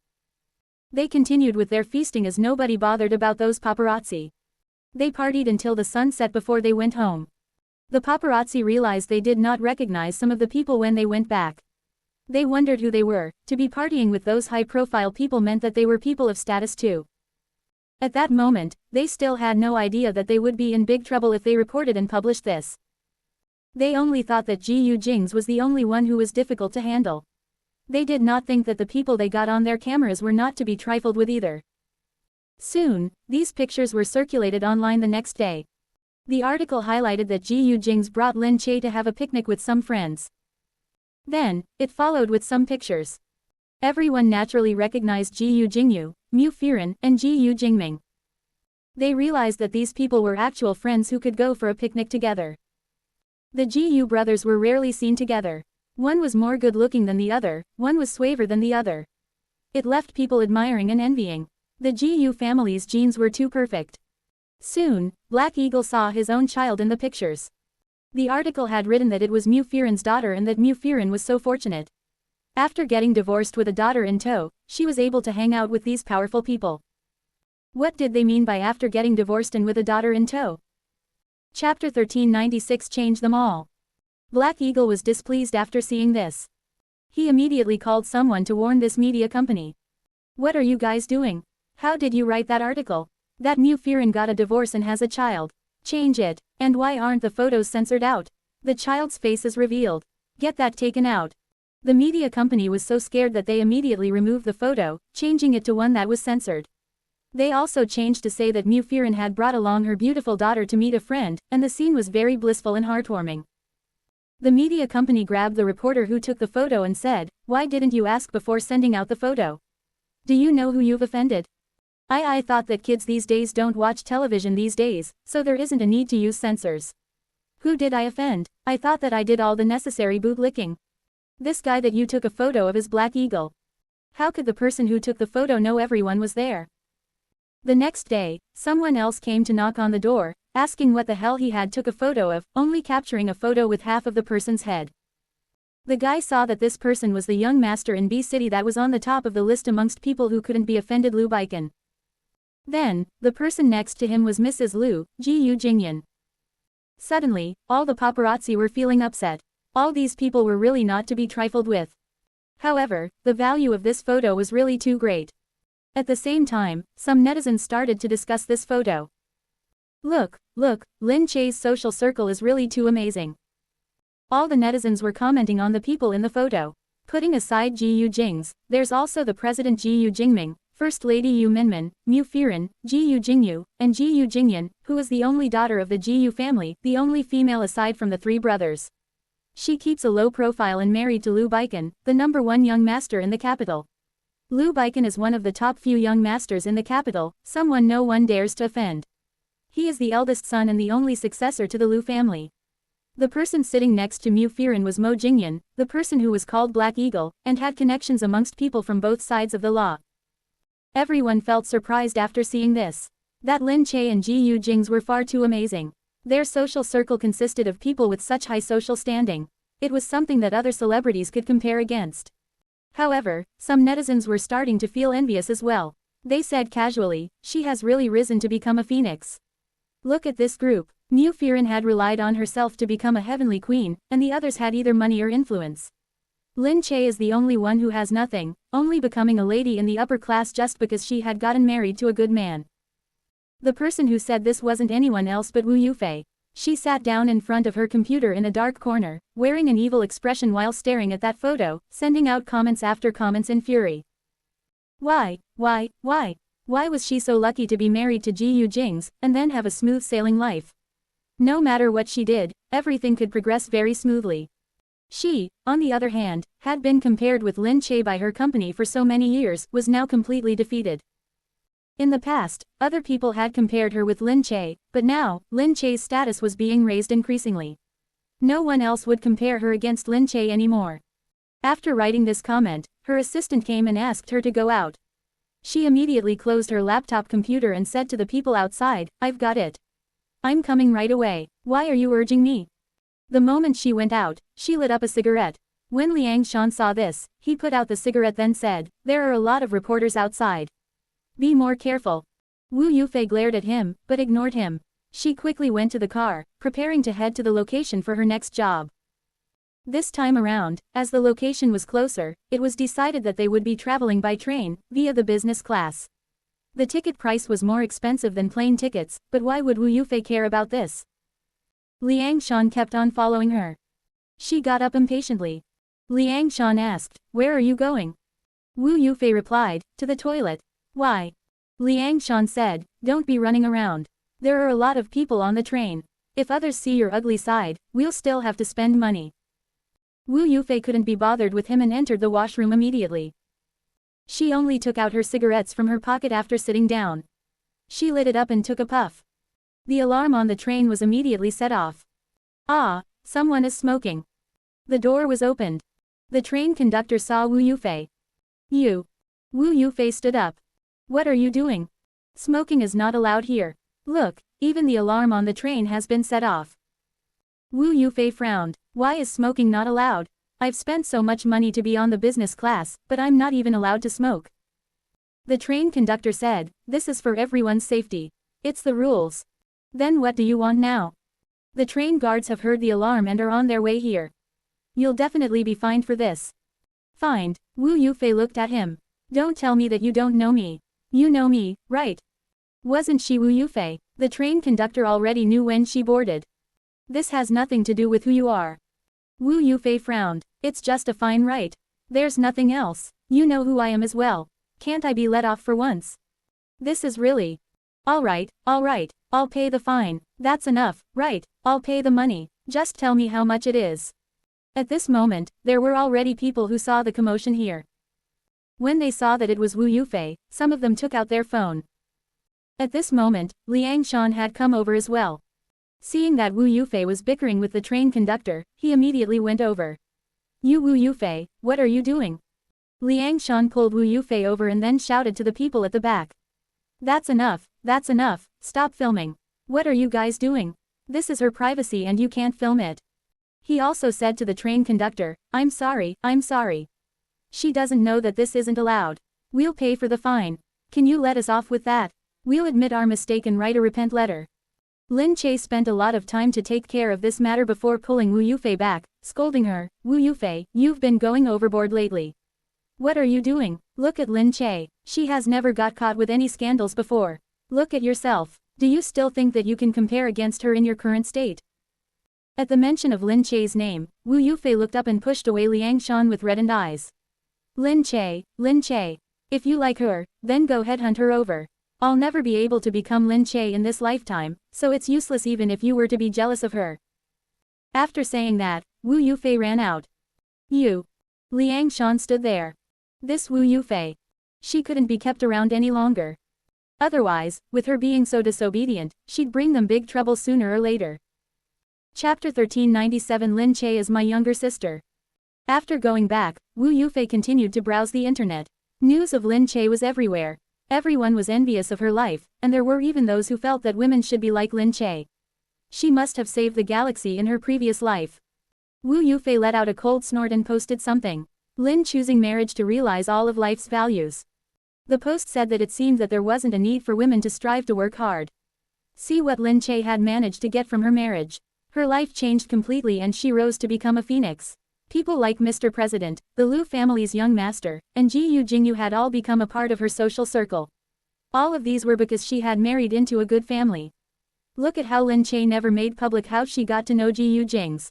They continued with their feasting as nobody bothered about those paparazzi. They partied until the sun set before they went home. The paparazzi realized they did not recognize some of the people when they went back. They wondered who they were. To be partying with those high-profile people meant that they were people of status too. At that moment, they still had no idea that they would be in big trouble if they reported and published this. They only thought that Gu Jingze was the only one who was difficult to handle. They did not think that the people they got on their cameras were not to be trifled with either. Soon, these pictures were circulated online the next day. The article highlighted that Gu Jingze brought Lin Che to have a picnic with some friends. Then, it followed with some pictures. Everyone naturally recognized Gu Jingyu, Mu Firen, and Gu Jingming. They realized that these people were actual friends who could go for a picnic together. The Gu brothers were rarely seen together. One was more good-looking than the other, one was suaver than the other. It left people admiring and envying. The Gu family's genes were too perfect. Soon, Black Eagle saw his own child in the pictures. The article had written that it was Mu Firen's daughter and that Mu Firen was so fortunate. After getting divorced with a daughter in tow, she was able to hang out with these powerful people. What did they mean by after getting divorced and with a daughter in tow? Chapter 1396 Change them all. Black Eagle was displeased after seeing this. He immediately called someone to warn this media company. What are you guys doing? How did you write that article? That Mu Firen got a divorce and has a child. Change it. And why aren't the photos censored out? The child's face is revealed. Get that taken out. The media company was so scared that they immediately removed the photo, changing it to one that was censored. They also changed to say that Mu Firen had brought along her beautiful daughter to meet a friend, and the scene was very blissful and heartwarming. The media company grabbed the reporter who took the photo and said, "Why didn't you ask before sending out the photo? Do you know who you've offended? I thought that kids these days don't watch television these days, so there isn't a need to use censors. Who did I offend? I thought that I did all the necessary bootlicking. This guy that you took a photo of is Black Eagle. How could the person who took the photo know everyone was there?" The next day, someone else came to knock on the door, asking what the hell he had took a photo of, only capturing a photo with half of the person's head. The guy saw that this person was the young master in B City that was on the top of the list amongst people who couldn't be offended Lu Baikan. Then, the person next to him was Mrs. Lu, Gu Jingze. Suddenly, all the paparazzi were feeling upset. All these people were really not to be trifled with. However, the value of this photo was really too great. At the same time, some netizens started to discuss this photo. Look, Lin Che's social circle is really too amazing. All the netizens were commenting on the people in the photo. Putting aside Gu Jingze, there's also the President Gu Jingming, First Lady Yu Minmin, Mu Firen, Gu Jingyu, and Gu Jingyan, who is the only daughter of the Gu family, the only female aside from the three brothers. She keeps a low profile and married to Lu Baikan, the #1 young master in the capital. Lu Baikan is one of the top few young masters in the capital, someone no one dares to offend. He is the eldest son and the only successor to the Lu family. The person sitting next to Mu Firen was Mo Jingyan, the person who was called Black Eagle, and had connections amongst people from both sides of the law. Everyone felt surprised after seeing this. That Lin Che and Gu Jingze were far too amazing. Their social circle consisted of people with such high social standing. It was something that other celebrities could compare against. However, some netizens were starting to feel envious as well. They said casually, she has really risen to become a phoenix. Look at this group. Mu Firen had relied on herself to become a heavenly queen, and the others had either money or influence. Lin Che is the only one who has nothing, only becoming a lady in the upper class just because she had gotten married to a good man. The person who said this wasn't anyone else but Wu Yufei. She sat down in front of her computer in a dark corner, wearing an evil expression while staring at that photo, sending out comments after comments in fury. Why was she so lucky to be married to Gu Jingze, and then have a smooth sailing life? No matter what she did, everything could progress very smoothly. She, on the other hand, had been compared with Lin Che by her company for so many years, was now completely defeated. In the past, other people had compared her with Lin Che, but now, Lin Che's status was being raised increasingly. No one else would compare her against Lin Che anymore. After writing this comment, her assistant came and asked her to go out. She immediately closed her laptop computer and said to the people outside, "I've got it. I'm coming right away. Why are you urging me?" The moment she went out, she lit up a cigarette. When Liang Shan saw this, he put out the cigarette then said, "There are a lot of reporters outside. Be more careful." Wu Yufei glared at him, but ignored him. She quickly went to the car, preparing to head to the location for her next job. This time around, as the location was closer, it was decided that they would be traveling by train, via the business class. The ticket price was more expensive than plane tickets, but why would Wu Yufei care about this? Liang Shan kept on following her. She got up impatiently. Liang Shan asked, "Where are you going?" Wu Yufei replied, "To the toilet." "Why?" Liang Shan said, "Don't be running around. There are a lot of people on the train. If others see your ugly side, we'll still have to spend money." Wu Yufei couldn't be bothered with him and entered the washroom immediately. She only took out her cigarettes from her pocket after sitting down. She lit it up and took a puff. The alarm on the train was immediately set off. "Ah, someone is smoking." The door was opened. The train conductor saw Wu Yufei. "You." Wu Yufei stood up. "What are you doing? Smoking is not allowed here. Look, even the alarm on the train has been set off." Wu Yufei frowned. "Why is smoking not allowed? I've spent so much money to be on the business class, but I'm not even allowed to smoke." The train conductor said, "This is for everyone's safety. It's the rules." "Then what do you want now?" "The train guards have heard the alarm and are on their way here. You'll definitely be fined for this." "Fined?" Wu Yufei looked at him. "Don't tell me that you don't know me. You know me, right?" Wasn't she Wu Yufei? The train conductor already knew when she boarded. "This has nothing to do with who you are." Wu Yufei frowned. "It's just a fine, right? There's nothing else. You know who I am as well. Can't I be let off for once? This is really..." All right, I'll pay the fine. That's enough, right? I'll pay the money. Just tell me how much it is." At this moment, there were already people who saw the commotion here. When they saw that it was Wu Yufei, some of them took out their phone. At this moment, Liang Shan had come over as well. Seeing that Wu Yufei was bickering with the train conductor, he immediately went over. "You Wu Yufei, what are you doing?" Liang Shan pulled Wu Yufei over and then shouted to the people at the back. That's enough, stop filming. What are you guys doing? This is her privacy and you can't film it. He also said to the train conductor, I'm sorry. She doesn't know that this isn't allowed. We'll pay for the fine. Can you let us off with that? We'll admit our mistake and write a repent letter. Lin Che spent a lot of time to take care of this matter before pulling Wu Yufei back, scolding her, Wu Yufei, you've been going overboard lately. What are you doing? Look at Lin Che. She has never got caught with any scandals before. Look at yourself. Do you still think that you can compare against her in your current state? At the mention of Lin Che's name, Wu Yufei looked up and pushed away Liang Shan with reddened eyes. Lin Che, if you like her, then go headhunt her over. I'll never be able to become Lin Che in this lifetime, so it's useless even if you were to be jealous of her. After saying that, Wu Yufei ran out. Liang Shan stood there. This Wu Yufei. She couldn't be kept around any longer. Otherwise, with her being so disobedient, she'd bring them big trouble sooner or later. Chapter 1397 Lin Che is my younger sister. After going back, Wu Yufei continued to browse the internet. News of Lin Che was everywhere. Everyone was envious of her life, and there were even those who felt that women should be like Lin Che. She must have saved the galaxy in her previous life. Wu Yufei let out a cold snort and posted something. Lin choosing marriage to realize all of life's values. The post said that it seemed that there wasn't a need for women to strive to work hard. See what Lin Che had managed to get from her marriage. Her life changed completely and she rose to become a phoenix. People like Mr. President, the Liu family's young master, and Gu Jingze had all become a part of her social circle. All of these were because she had married into a good family. Look at how Lin Che never made public how she got to know Gu Jingze.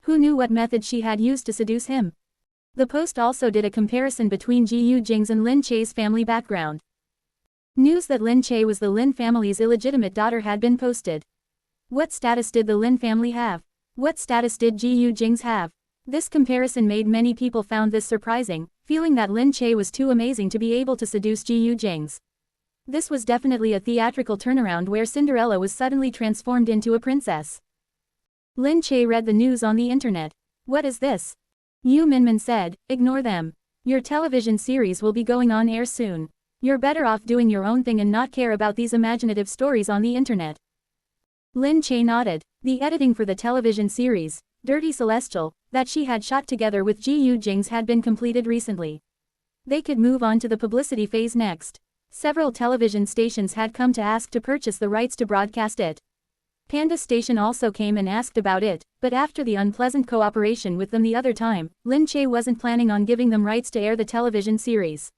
Who knew what method she had used to seduce him? The post also did a comparison between Gu Jingze and Lin Che's family background. News that Lin Che was the Lin family's illegitimate daughter had been posted. What status did the Lin family have? What status did Gu Jingze have? This comparison made many people found this surprising, feeling that Lin Che was too amazing to be able to seduce Gu Jingze. This was definitely a theatrical turnaround where Cinderella was suddenly transformed into a princess. Lin Che read the news on the internet. What is this? Yu Minmin said, ignore them. Your television series will be going on air soon. You're better off doing your own thing and not care about these imaginative stories on the internet. Lin Che nodded. The editing for the television series, Dirty Celestial, that she had shot together with Gu Jingze had been completed recently. They could move on to the publicity phase next. Several television stations had come to ask to purchase the rights to broadcast it. Panda Station also came and asked about it, but after the unpleasant cooperation with them the other time, Lin Che wasn't planning on giving them rights to air the television series.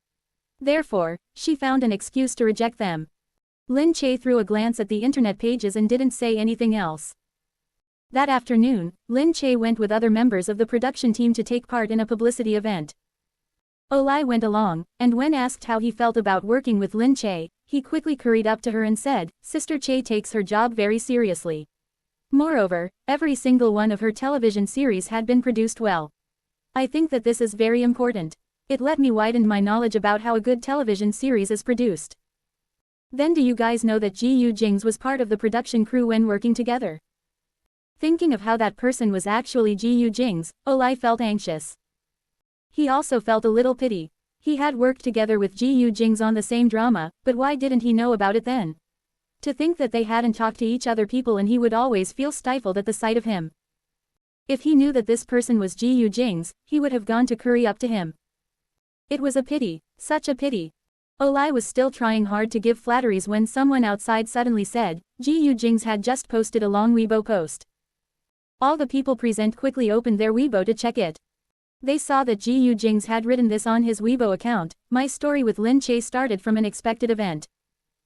Therefore, she found an excuse to reject them. Lin Che threw a glance at the internet pages and didn't say anything else. That afternoon, Lin Che went with other members of the production team to take part in a publicity event. Olai went along, and when asked how he felt about working with Lin Che, he quickly curried up to her and said, Sister Che takes her job very seriously. Moreover, every single one of her television series had been produced well. I think that this is very important. It let me widen my knowledge about how a good television series is produced. Then do you guys know that Gu Jingze was part of the production crew when working together? Thinking of how that person was actually Gu Jingze, Olai felt anxious. He also felt a little pity. He had worked together with Gu Jingze on the same drama, but why didn't he know about it then? To think that they hadn't talked to each other people and he would always feel stifled at the sight of him. If he knew that this person was Gu Jingze, he would have gone to curry up to him. It was a pity, such a pity. Olai was still trying hard to give flatteries when someone outside suddenly said, Gu Jingze had just posted a long Weibo post. All the people present quickly opened their Weibo to check it. They saw that Gu Jingze had written this on his Weibo account, my story with Lin Che started from an expected event.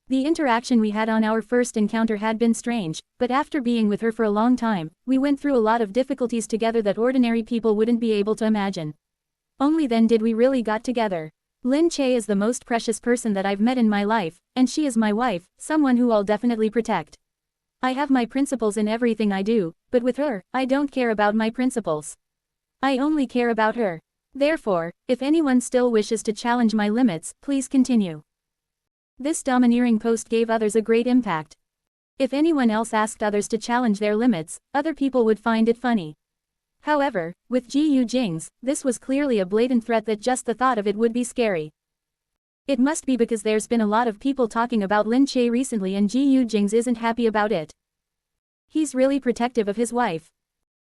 The interaction we had on our first encounter had been strange, but after being with her for a long time, we went through a lot of difficulties together that ordinary people wouldn't be able to imagine. Only then did we really got together. Lin Che is the most precious person that I've met in my life, and she is my wife, someone who I'll definitely protect. I have my principles in everything I do, but with her, I don't care about my principles. I only care about her. Therefore, if anyone still wishes to challenge my limits, please continue. This domineering post gave others a great impact. If anyone else asked others to challenge their limits, other people would find it funny. However, with Gu Jingze, this was clearly a blatant threat that just the thought of it would be scary. It must be because there's been a lot of people talking about Lin Che recently and Gu Jingze isn't happy about it. He's really protective of his wife.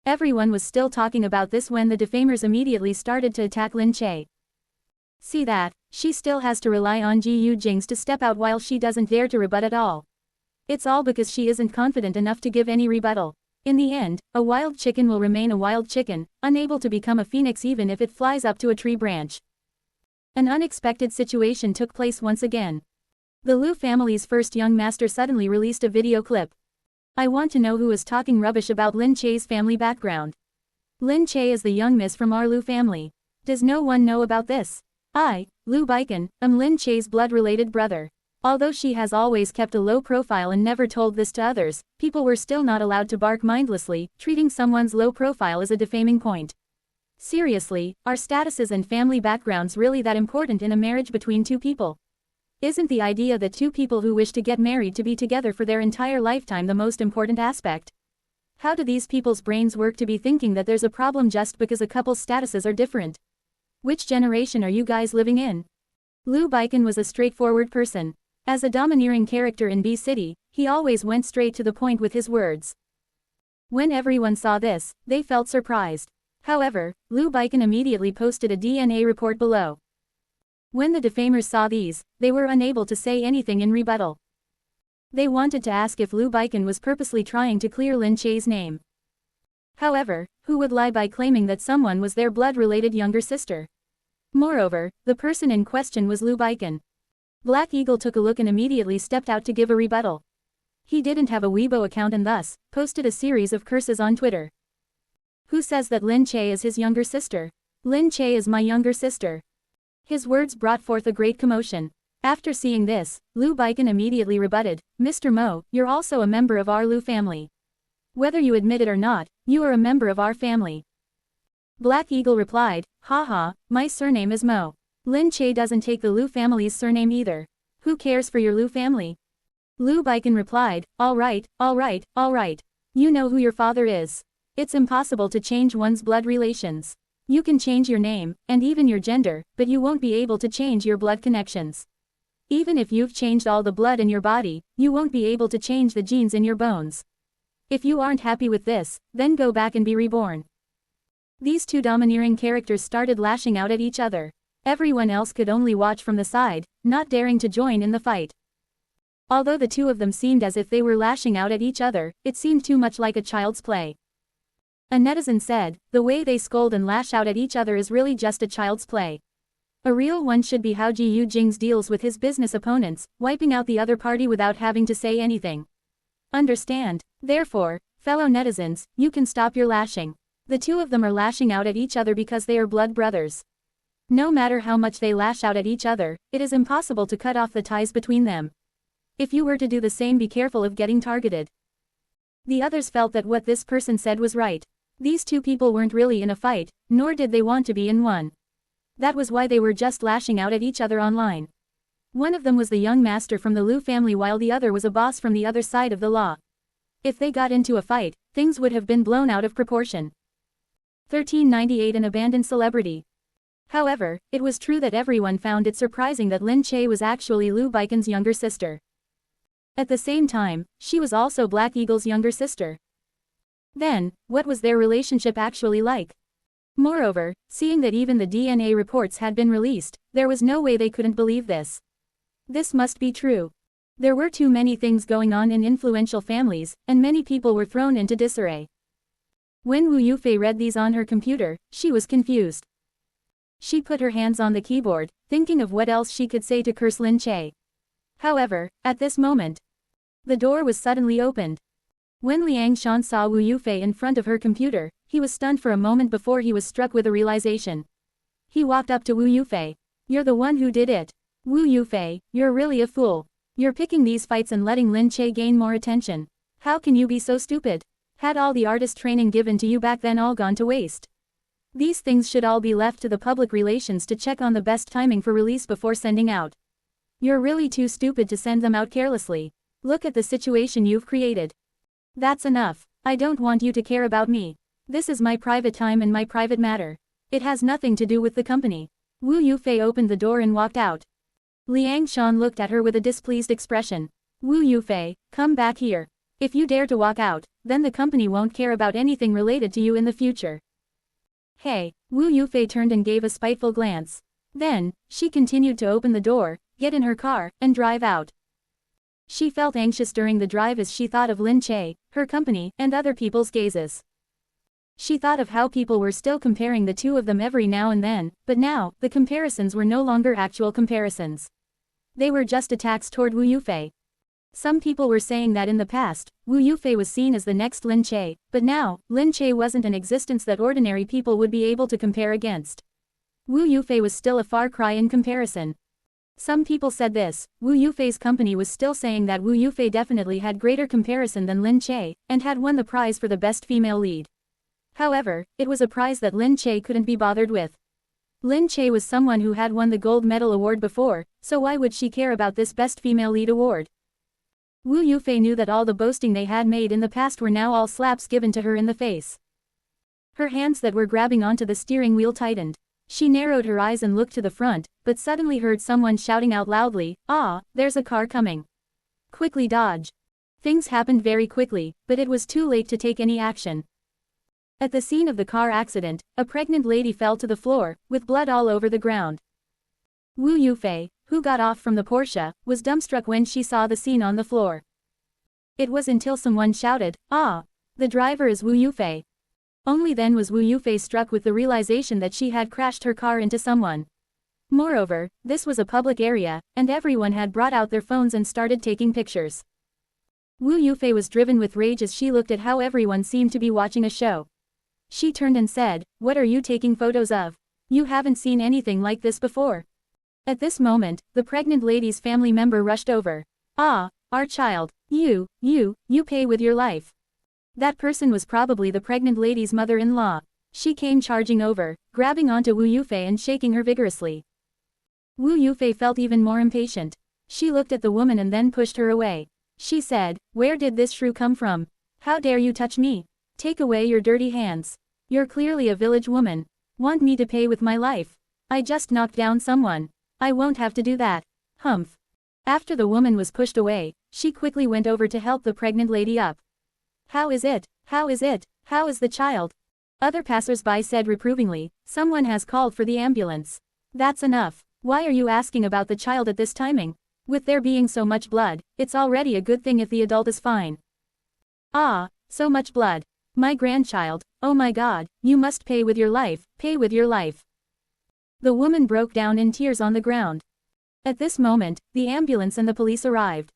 Everyone was still talking about this when the defamers immediately started to attack Lin Che. See that, she still has to rely on Gu Jingze to step out while she doesn't dare to rebut at all. It's all because she isn't confident enough to give any rebuttal. In the end, a wild chicken will remain a wild chicken, unable to become a phoenix even if it flies up to a tree branch. An unexpected situation took place once again. The Lu family's first young master suddenly released a video clip. I want to know who is talking rubbish about Lin Che's family background. Lin Che is the young miss from our Lu family. Does no one know about this? I, Lu Baikan, am Lin Che's blood-related brother. Although she has always kept a low profile and never told this to others, people were still not allowed to bark mindlessly, treating someone's low profile as a defaming point. Seriously, are statuses and family backgrounds really that important in a marriage between two people? Isn't the idea that two people who wish to get married to be together for their entire lifetime the most important aspect? How do these people's brains work to be thinking that there's a problem just because a couple's statuses are different? Which generation are you guys living in? Lu Baikan was a straightforward person. As a domineering character in B City, he always went straight to the point with his words. When everyone saw this, they felt surprised. However, Lu Baikan immediately posted a DNA report below. When the defamers saw these, they were unable to say anything in rebuttal. They wanted to ask if Lu Baikan was purposely trying to clear Lin Che's name. However, who would lie by claiming that someone was their blood-related younger sister? Moreover, the person in question was Lu Baikan. Black Eagle took a look and immediately stepped out to give a rebuttal. He didn't have a Weibo account and thus, posted a series of curses on Twitter. Who says that Lin Che is his younger sister? Lin Che is my younger sister. His words brought forth a great commotion. After seeing this, Lu Baikan immediately rebutted, Mr. Mo, you're also a member of our Lu family. Whether you admit it or not, you are a member of our family. Black Eagle replied, haha, my surname is Mo. Lin Che doesn't take the Lu family's surname either. Who cares for your Lu family? Lu Baikan replied, alright. You know who your father is. It's impossible to change one's blood relations. You can change your name, and even your gender, but you won't be able to change your blood connections. Even if you've changed all the blood in your body, you won't be able to change the genes in your bones. If you aren't happy with this, then go back and be reborn. These two domineering characters started lashing out at each other. Everyone else could only watch from the side, not daring to join in the fight. Although the two of them seemed as if they were lashing out at each other, it seemed too much like a child's play. A netizen said, the way they scold and lash out at each other is really just a child's play. A real one should be how Gu Jingze deals with his business opponents, wiping out the other party without having to say anything. Understand? Therefore, fellow netizens, you can stop your lashing. The two of them are lashing out at each other because they are blood brothers. No matter how much they lash out at each other, it is impossible to cut off the ties between them. If you were to do the same, be careful of getting targeted. The others felt that what this person said was right. These two people weren't really in a fight, nor did they want to be in one. That was why they were just lashing out at each other online. One of them was the young master from the Lu family while the other was a boss from the other side of the law. If they got into a fight, things would have been blown out of proportion. 1398 An abandoned celebrity. However, it was true that everyone found it surprising that Lin Che was actually Lu Baikan's younger sister. At the same time, she was also Black Eagle's younger sister. Then, what was their relationship actually like? Moreover, seeing that even the DNA reports had been released, there was no way they couldn't believe this. This must be true. There were too many things going on in influential families, and many people were thrown into disarray. When Wu Yufei read these on her computer, she was confused. She put her hands on the keyboard, thinking of what else she could say to curse Lin Che. However, at this moment, the door was suddenly opened. When Liang Shan saw Wu Yufei in front of her computer, he was stunned for a moment before he was struck with a realization. He walked up to Wu Yufei. You're the one who did it. Wu Yufei, you're really a fool. You're picking these fights and letting Lin Che gain more attention. How can you be so stupid? Had all the artist training given to you back then all gone to waste? These things should all be left to the public relations to check on the best timing for release before sending out. You're really too stupid to send them out carelessly. Look at the situation you've created. That's enough. I don't want you to care about me. This is my private time and my private matter. It has nothing to do with the company. Wu Yufei opened the door and walked out. Liang Shan looked at her with a displeased expression. Wu Yufei, come back here. If you dare to walk out, then the company won't care about anything related to you in the future. Hey, Wu Yufei turned and gave a spiteful glance. Then, she continued to open the door, get in her car, and drive out. She felt anxious during the drive as she thought of Lin Che, her company, and other people's gazes. She thought of how people were still comparing the two of them every now and then, but now, the comparisons were no longer actual comparisons. They were just attacks toward Wu Yufei. Some people were saying that in the past, Wu Yufei was seen as the next Lin Che, but now, Lin Che wasn't an existence that ordinary people would be able to compare against. Wu Yufei was still a far cry in comparison. Some people said this, Wu Yufei's company was still saying that Wu Yufei definitely had greater comparison than Lin Che, and had won the prize for the best female lead. However, it was a prize that Lin Che couldn't be bothered with. Lin Che was someone who had won the gold medal award before, so why would she care about this best female lead award? Wu Yufei knew that all the boasting they had made in the past were now all slaps given to her in the face. Her hands that were grabbing onto the steering wheel tightened. She narrowed her eyes and looked to the front, but suddenly heard someone shouting out loudly, "Ah, there's a car coming. Quickly dodge." Things happened very quickly, but it was too late to take any action. At the scene of the car accident, a pregnant lady fell to the floor, with blood all over the ground. Wu Yufei, who got off from the Porsche, was dumbstruck when she saw the scene on the floor. It was until someone shouted, "Ah! The driver is Wu Yufei." Only then was Wu Yufei struck with the realization that she had crashed her car into someone. Moreover, this was a public area, and everyone had brought out their phones and started taking pictures. Wu Yufei was driven with rage as she looked at how everyone seemed to be watching a show. She turned and said, "What are you taking photos of? You haven't seen anything like this before." At this moment, the pregnant lady's family member rushed over. "Ah, our child, you pay with your life." That person was probably the pregnant lady's mother-in-law. She came charging over, grabbing onto Wu Yufei and shaking her vigorously. Wu Yufei felt even more impatient. She looked at the woman and then pushed her away. She said, "Where did this shrew come from? How dare you touch me? Take away your dirty hands. You're clearly a village woman. Want me to pay with my life? I just knocked down someone. I won't have to do that. Humph." After the woman was pushed away, she quickly went over to help the pregnant lady up. "How is it? How is it? How is the child?" Other passers-by said reprovingly, "Someone has called for the ambulance." "That's enough. Why are you asking about the child at this timing? With there being so much blood, it's already a good thing if the adult is fine." "Ah, so much blood. My grandchild, oh my God, you must pay with your life, pay with your life." The woman broke down in tears on the ground. At this moment, the ambulance and the police arrived.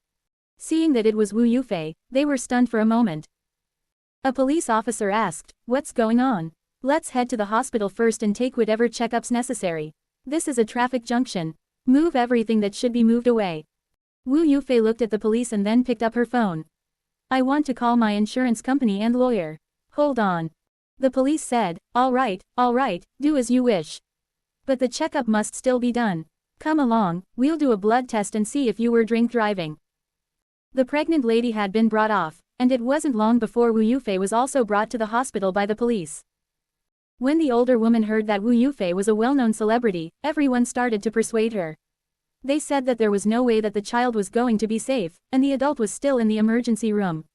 Seeing that it was Wu Yufei, they were stunned for a moment. A police officer asked, "What's going on? Let's head to the hospital first and take whatever checkups necessary. This is a traffic junction. Move everything that should be moved away." Wu Yufei looked at the police and then picked up her phone. "I want to call my insurance company and lawyer." "Hold on." The police said, all right, do as you wish. But the checkup must still be done. Come along, we'll do a blood test and see if you were drink driving." The pregnant lady had been brought off, and it wasn't long before Wu Yufei was also brought to the hospital by the police. When the older woman heard that Wu Yufei was a well-known celebrity, everyone started to persuade her. They said that there was no way that the child was going to be safe, and the adult was still in the emergency room.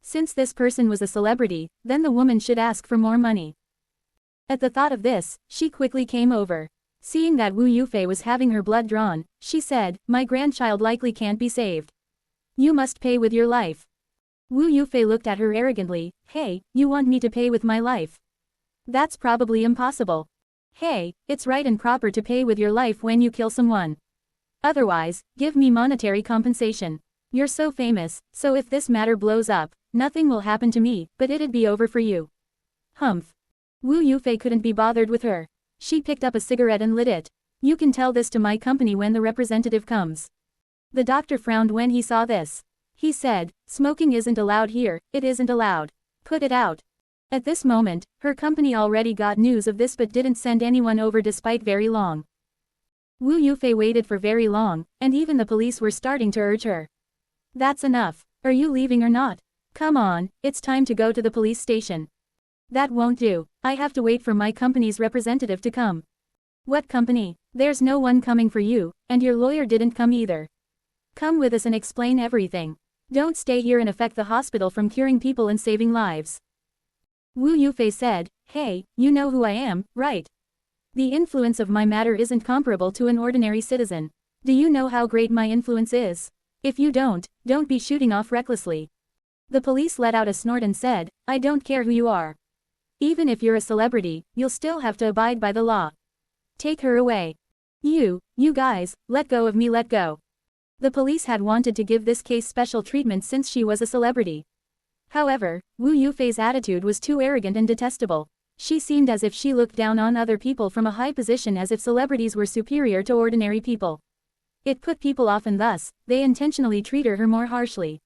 Since this person was a celebrity, then the woman should ask for more money. At the thought of this, she quickly came over. Seeing that Wu Yufei was having her blood drawn, she said, "My grandchild likely can't be saved. You must pay with your life." Wu Yufei looked at her arrogantly. "Hey, you want me to pay with my life? That's probably impossible. Hey, it's right and proper to pay with your life when you kill someone. Otherwise, give me monetary compensation. You're so famous, so if this matter blows up, nothing will happen to me, but it'd be over for you." Humph. Wu Yufei couldn't be bothered with her. She picked up a cigarette and lit it. "You can tell this to my company when the representative comes." The doctor frowned when he saw this. He said, "Smoking isn't allowed here, it isn't allowed. Put it out." At this moment, her company already got news of this but didn't send anyone over despite very long. Wu Yufei waited for very long, and even the police were starting to urge her. "That's enough. Are you leaving or not? Come on, it's time to go to the police station." "That won't do. I have to wait for my company's representative to come." What company? There's no one coming for you, and your lawyer didn't come either. Come with us and explain everything. Don't stay here and affect the hospital from curing people and saving lives. Wu Yufei said, hey, you know who I am, right? The influence of my matter isn't comparable to an ordinary citizen. Do you know how great my influence is? If you don't be shooting off recklessly. The police let out a snort and said, I don't care who you are. Even if you're a celebrity, you'll still have to abide by the law. Take her away. You guys, let go of me, let go. The police had wanted to give this case special treatment since she was a celebrity. However, Wu Yufei's attitude was too arrogant and detestable. She seemed as if she looked down on other people from a high position, as if celebrities were superior to ordinary people. It put people off, and thus, they intentionally treated her more harshly.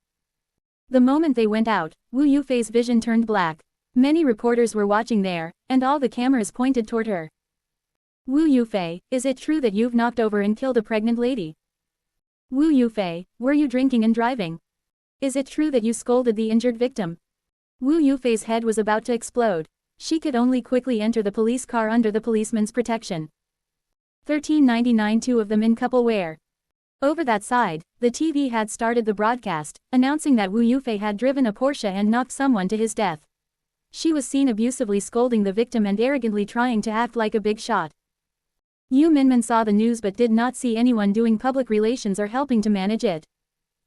The moment they went out, Wu Yufei's vision turned black. Many reporters were watching there, and all the cameras pointed toward her. Wu Yufei, is it true that you've knocked over and killed a pregnant lady? Wu Yufei, were you drinking and driving? Is it true that you scolded the injured victim? Wu Yufei's head was about to explode. She could only quickly enter the police car under the policeman's protection. 1399, two of them in couple wear. Over that side, the TV had started the broadcast, announcing that Wu Yufei had driven a Porsche and knocked someone to his death. She was seen abusively scolding the victim and arrogantly trying to act like a big shot. Yu Minmin saw the news but did not see anyone doing public relations or helping to manage it.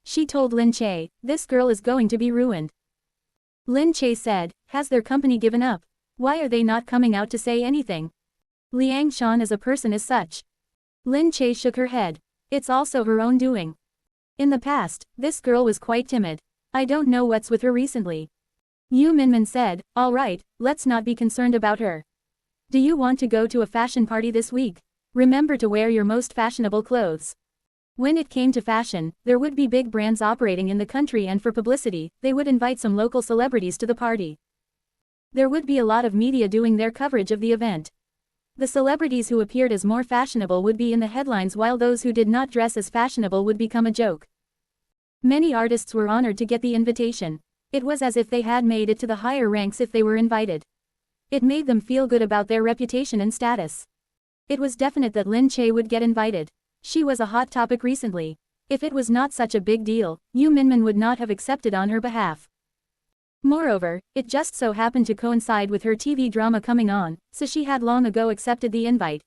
She told Lin Che, this girl is going to be ruined. Lin Che said, has their company given up? Why are they not coming out to say anything? Liang Shan as a person is such. Lin Che shook her head. It's also her own doing. In the past, this girl was quite timid. I don't know what's with her recently. Yu Minmin said, all right, let's not be concerned about her. Do you want to go to a fashion party this week? Remember to wear your most fashionable clothes. When it came to fashion, there would be big brands operating in the country, and for publicity, they would invite some local celebrities to the party. There would be a lot of media doing their coverage of the event. The celebrities who appeared as more fashionable would be in the headlines, while those who did not dress as fashionable would become a joke. Many artists were honored to get the invitation. It was as if they had made it to the higher ranks if they were invited. It made them feel good about their reputation and status. It was definite that Lin Che would get invited. She was a hot topic recently. If it was not such a big deal, Yu Minmin would not have accepted on her behalf. Moreover, it just so happened to coincide with her TV drama coming on, so she had long ago accepted the invite.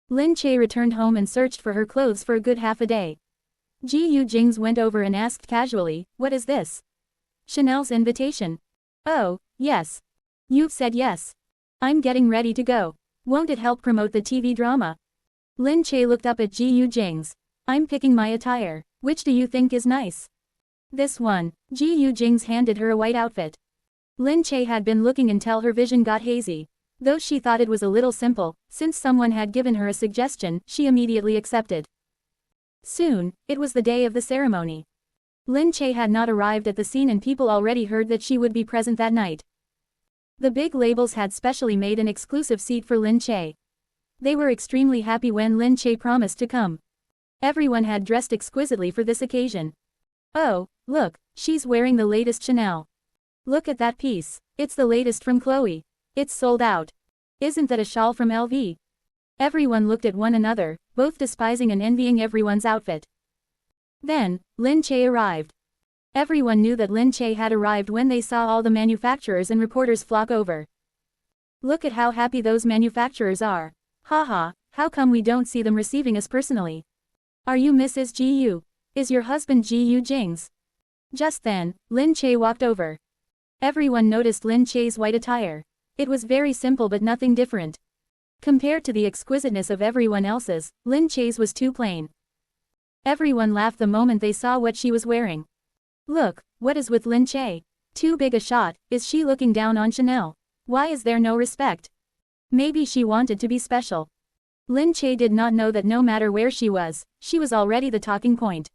Lin Che returned home and searched for her clothes for a good half a day. Gu Jingze went over and asked casually, what is this? Chanel's invitation. Oh, yes. You've said yes. I'm getting ready to go. Won't it help promote the TV drama? Lin Che looked up at Gu Jingze. I'm picking my attire. Which do you think is nice? This one. Gu Jingze handed her a white outfit. Lin Che had been looking until her vision got hazy. Though she thought it was a little simple, since someone had given her a suggestion, she immediately accepted. Soon, it was the day of the ceremony. Lin Che had not arrived at the scene and people already heard that she would be present that night. The big labels had specially made an exclusive seat for Lin Che. They were extremely happy when Lin Che promised to come. Everyone had dressed exquisitely for this occasion. Oh, look, she's wearing the latest Chanel. Look at that piece. It's the latest from Chloe. It's sold out. Isn't that a shawl from LV? Everyone looked at one another, both despising and envying everyone's outfit. Then, Lin Che arrived. Everyone knew that Lin Che had arrived when they saw all the manufacturers and reporters flock over. Look at how happy those manufacturers are. Haha, how come we don't see them receiving us personally? Are you Mrs. Gu? Is your husband Gu Jingze? Just then, Lin Che walked over. Everyone noticed Lin Che's white attire. It was very simple but nothing different. Compared to the exquisiteness of everyone else's, Lin Che's was too plain. Everyone laughed the moment they saw what she was wearing. Look, what is with Lin Che? Too big a shot, is she looking down on Chanel? Why is there no respect? Maybe she wanted to be special. Lin Che did not know that no matter where she was already the talking point.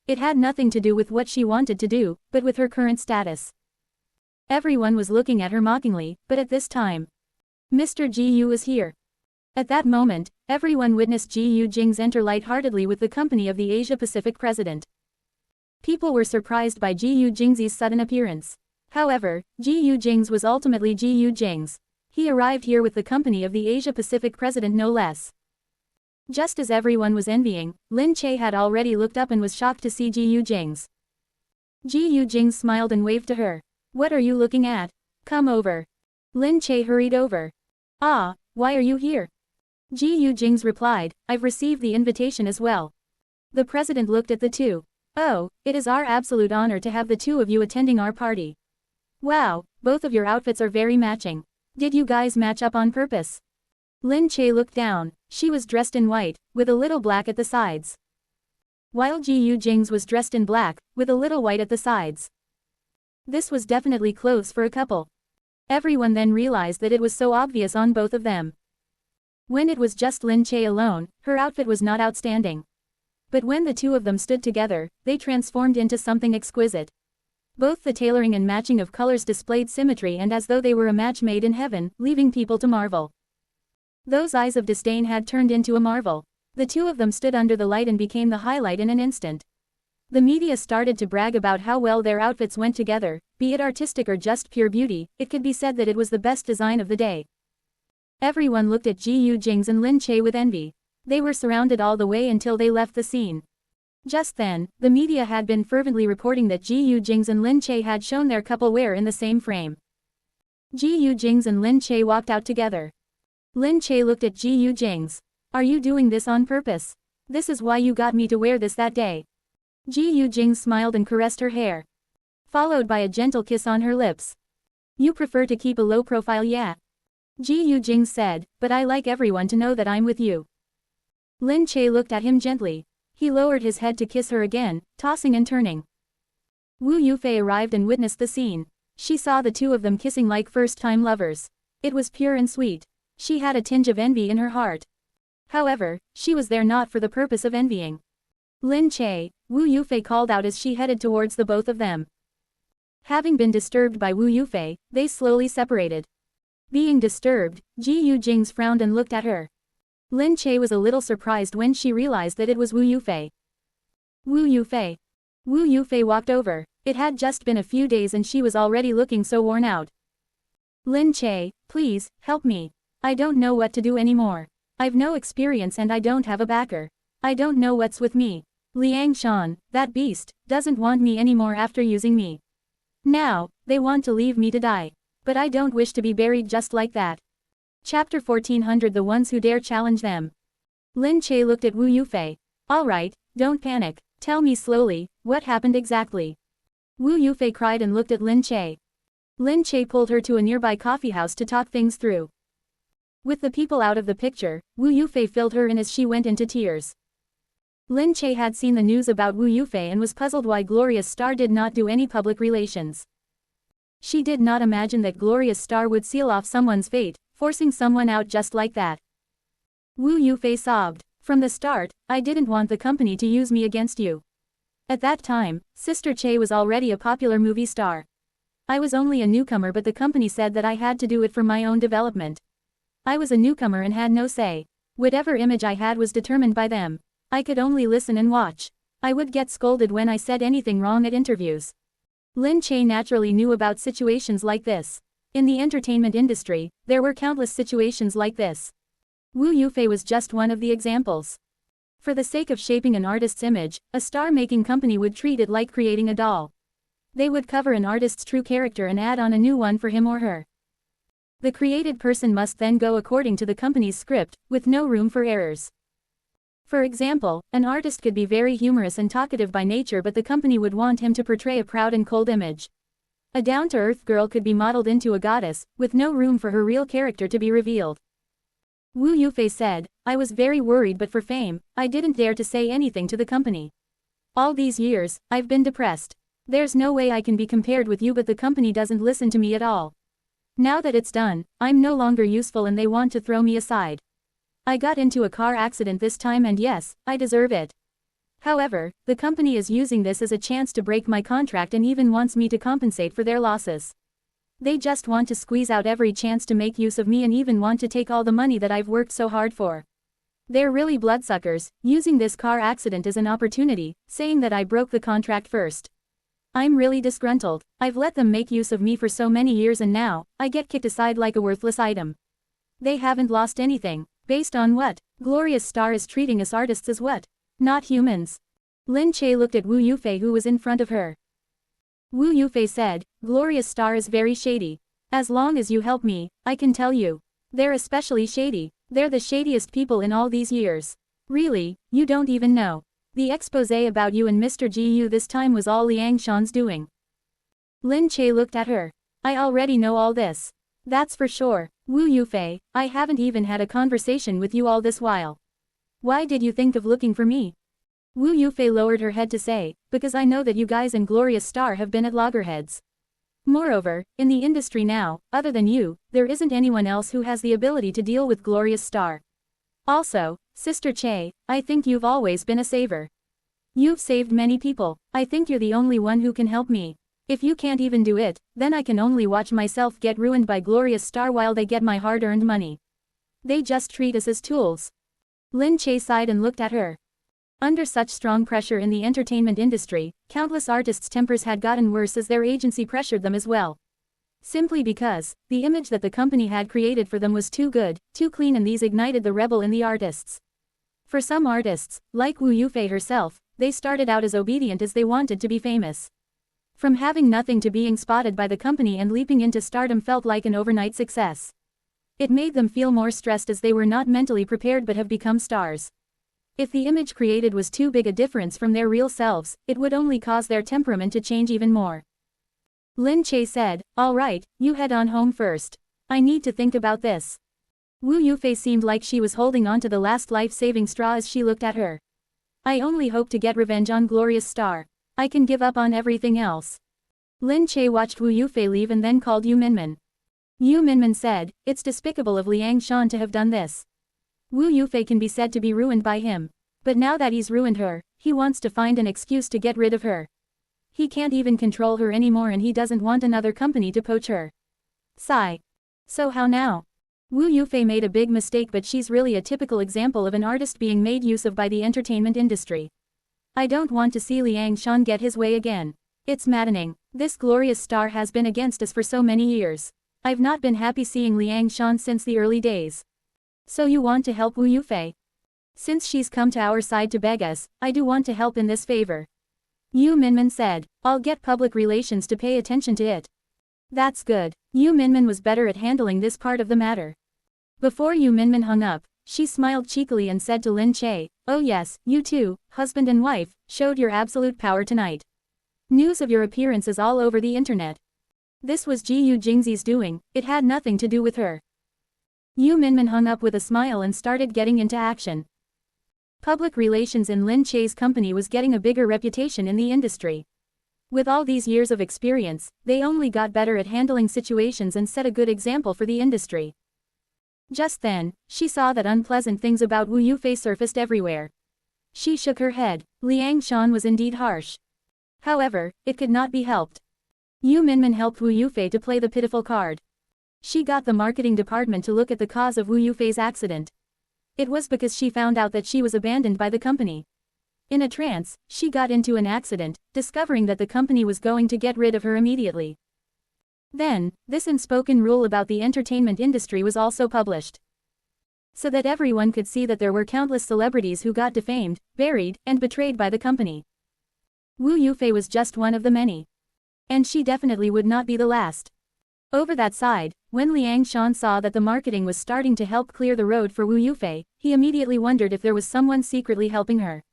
It had nothing to do with what she wanted to do, but with her current status. Everyone was looking at her mockingly, but at this time, Mr. Gu was here. At that moment, everyone witnessed Gu Jingze enter lightheartedly with the company of the Asia-Pacific president. People were surprised by Gu Jingze's sudden appearance. However, Gu Jingze was ultimately Gu Jingze. He arrived here with the company of the Asia-Pacific president no less. Just as everyone was envying, Lin Che had already looked up and was shocked to see Gu Jingze. Gu Jingze smiled and waved to her. What are you looking at? Come over. Lin Che hurried over. Ah, why are you here? Gu Jingze replied, I've received the invitation as well. The president looked at the two. Oh, it is our absolute honor to have the two of you attending our party. Wow, both of your outfits are very matching. Did you guys match up on purpose? Lin Che looked down. She was dressed in white, with a little black at the sides. While Gu Jingze was dressed in black, with a little white at the sides. This was definitely clothes for a couple. Everyone then realized that it was so obvious on both of them. When it was just Lin Che alone, her outfit was not outstanding. But when the two of them stood together, they transformed into something exquisite. Both the tailoring and matching of colors displayed symmetry and as though they were a match made in heaven, leaving people to marvel. Those eyes of disdain had turned into a marvel. The two of them stood under the light and became the highlight in an instant. The media started to brag about how well their outfits went together, be it artistic or just pure beauty, it could be said that it was the best design of the day. Everyone looked at Gu Jingze and Lin Che with envy. They were surrounded all the way until they left the scene. Just then, the media had been fervently reporting that Gu Jingze and Lin Che had shown their couple wear in the same frame. Gu Jingze and Lin Che walked out together. Lin Che looked at Gu Jingze. Are you doing this on purpose? This is why you got me to wear this that day. Gu Jingze smiled and caressed her hair. Followed by a gentle kiss on her lips. You prefer to keep a low profile, yeah? Gu Jingze said, but I like everyone to know that I'm with you. Lin Che looked at him gently. He lowered his head to kiss her again, tossing and turning. Wu Yufei arrived and witnessed the scene. She saw the two of them kissing like first-time lovers. It was pure and sweet. She had a tinge of envy in her heart. However, she was there not for the purpose of envying. Lin Che, Wu Yufei called out as she headed towards the both of them. Having been disturbed by Wu Yufei, they slowly separated. Being disturbed, Gu Jingze frowned and looked at her. Lin Che was a little surprised when she realized that it was Wu Yufei. Wu Yufei. Wu Yufei walked over. It had just been a few days and she was already looking so worn out. Lin Che, please, help me. I don't know what to do anymore. I've no experience and I don't have a backer. I don't know what's with me. Liang Shan, that beast, doesn't want me anymore after using me. Now, they want to leave me to die. But I don't wish to be buried just like that. Chapter 1400 The Ones Who Dare Challenge Them. Lin Che looked at Wu Yufei. Alright, don't panic. Tell me slowly, what happened exactly? Wu Yufei cried and looked at Lin Che. Lin Che pulled her to a nearby coffeehouse to talk things through. With the people out of the picture, Wu Yufei filled her in as she went into tears. Lin Che had seen the news about Wu Yufei and was puzzled why Glorious Star did not do any public relations. She did not imagine that Glorious Star would seal off someone's fate, forcing someone out just like that. Wu Yufei sobbed. From the start, I didn't want the company to use me against you. At that time, Sister Che was already a popular movie star. I was only a newcomer but the company said that I had to do it for my own development. I was a newcomer and had no say. Whatever image I had was determined by them. I could only listen and watch. I would get scolded when I said anything wrong at interviews. Lin Che naturally knew about situations like this. In the entertainment industry, there were countless situations like this. Wu Yufei was just one of the examples. For the sake of shaping an artist's image, a star-making company would treat it like creating a doll. They would cover an artist's true character and add on a new one for him or her. The created person must then go according to the company's script, with no room for errors. For example, an artist could be very humorous and talkative by nature but the company would want him to portray a proud and cold image. A down-to-earth girl could be modeled into a goddess, with no room for her real character to be revealed. Wu Yufei said, I was very worried but for fame, I didn't dare to say anything to the company. All these years, I've been depressed. There's no way I can be compared with you but the company doesn't listen to me at all. Now that it's done, I'm no longer useful and they want to throw me aside. I got into a car accident this time and yes, I deserve it. However, the company is using this as a chance to break my contract and even wants me to compensate for their losses. They just want to squeeze out every chance to make use of me and even want to take all the money that I've worked so hard for. They're really bloodsuckers, using this car accident as an opportunity, saying that I broke the contract first. I'm really disgruntled. I've let them make use of me for so many years and now, I get kicked aside like a worthless item. They haven't lost anything. Based on what? Glorious Star is treating us artists as what? Not humans. Lin Che looked at Wu Yufei who was in front of her. Wu Yufei said, Glorious Star is very shady. As long as you help me, I can tell you. They're especially shady. They're the shadiest people in all these years. Really, you don't even know. The exposé about you and Mr. Gu this time was all Liang Shan's doing. Lin Che looked at her. I already know all this. That's for sure. Wu Yufei, I haven't even had a conversation with you all this while. Why did you think of looking for me? Wu Yufei lowered her head to say, because I know that you guys and Glorious Star have been at loggerheads. Moreover, in the industry now, other than you, there isn't anyone else who has the ability to deal with Glorious Star. Also, Sister Che, I think you've always been a saver. You've saved many people. I think you're the only one who can help me. If you can't even do it, then I can only watch myself get ruined by Glorious Star while they get my hard-earned money. They just treat us as tools. Lin Che sighed and looked at her. Under such strong pressure in the entertainment industry, countless artists' tempers had gotten worse as their agency pressured them as well. Simply because, the image that the company had created for them was too good, too clean, and these ignited the rebel in the artists. For some artists, like Wu Yufei herself, they started out as obedient as they wanted to be famous. From having nothing to being spotted by the company and leaping into stardom felt like an overnight success. It made them feel more stressed as they were not mentally prepared but have become stars. If the image created was too big a difference from their real selves, it would only cause their temperament to change even more. Lin Che said, all right, you head on home first. I need to think about this. Wu Yufei seemed like she was holding on to the last life-saving straw as she looked at her. I only hope to get revenge on Glorious Star. I can give up on everything else. Lin Che watched Wu Yufei leave and then called Yu Minmin. Yu Minmin said, it's despicable of Liang Shan to have done this. Wu Yufei can be said to be ruined by him. But now that he's ruined her, he wants to find an excuse to get rid of her. He can't even control her anymore and he doesn't want another company to poach her. Sigh. So how now? Wu Yufei made a big mistake, but she's really a typical example of an artist being made use of by the entertainment industry. I don't want to see Liang Shan get his way again. It's maddening. This Glorious Star has been against us for so many years. I've not been happy seeing Liang Shan since the early days. So you want to help Wu Yufei? Since she's come to our side to beg us, I do want to help in this favor. Yu Minmin said, I'll get public relations to pay attention to it. That's good. Yu Minmin was better at handling this part of the matter. Before Yu Minmin hung up, she smiled cheekily and said to Lin Che, oh yes, you two, husband and wife, showed your absolute power tonight. News of your appearance is all over the internet. This was Gu Jingze's doing, it had nothing to do with her. Yu Minmin hung up with a smile and started getting into action. Public relations in Lin Che's company was getting a bigger reputation in the industry. With all these years of experience, they only got better at handling situations and set a good example for the industry. Just then, she saw that unpleasant things about Wu Yufei surfaced everywhere. She shook her head. Liang Shan was indeed harsh. However, it could not be helped. Yu Minmin helped Wu Yufei to play the pitiful card. She got the marketing department to look at the cause of Wu Yufei's accident. It was because she found out that she was abandoned by the company. In a trance, she got into an accident, discovering that the company was going to get rid of her immediately. Then, this unspoken rule about the entertainment industry was also published. So that everyone could see that there were countless celebrities who got defamed, buried, and betrayed by the company. Wu Yufei was just one of the many. And she definitely would not be the last. Over that side, when Liang Shan saw that the marketing was starting to help clear the road for Wu Yufei, he immediately wondered if there was someone secretly helping her.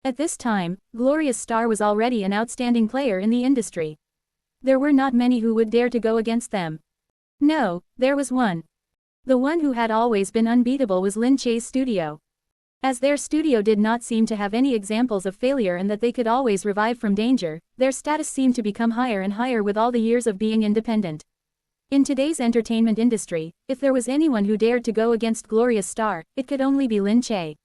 At this time, Glorious Star was already an outstanding player in the industry. There were not many who would dare to go against them. No, there was one. The one who had always been unbeatable was Lin Che's studio. As their studio did not seem to have any examples of failure and that they could always revive from danger, their status seemed to become higher and higher with all the years of being independent. In today's entertainment industry, if there was anyone who dared to go against Glorious Star, it could only be Lin Che.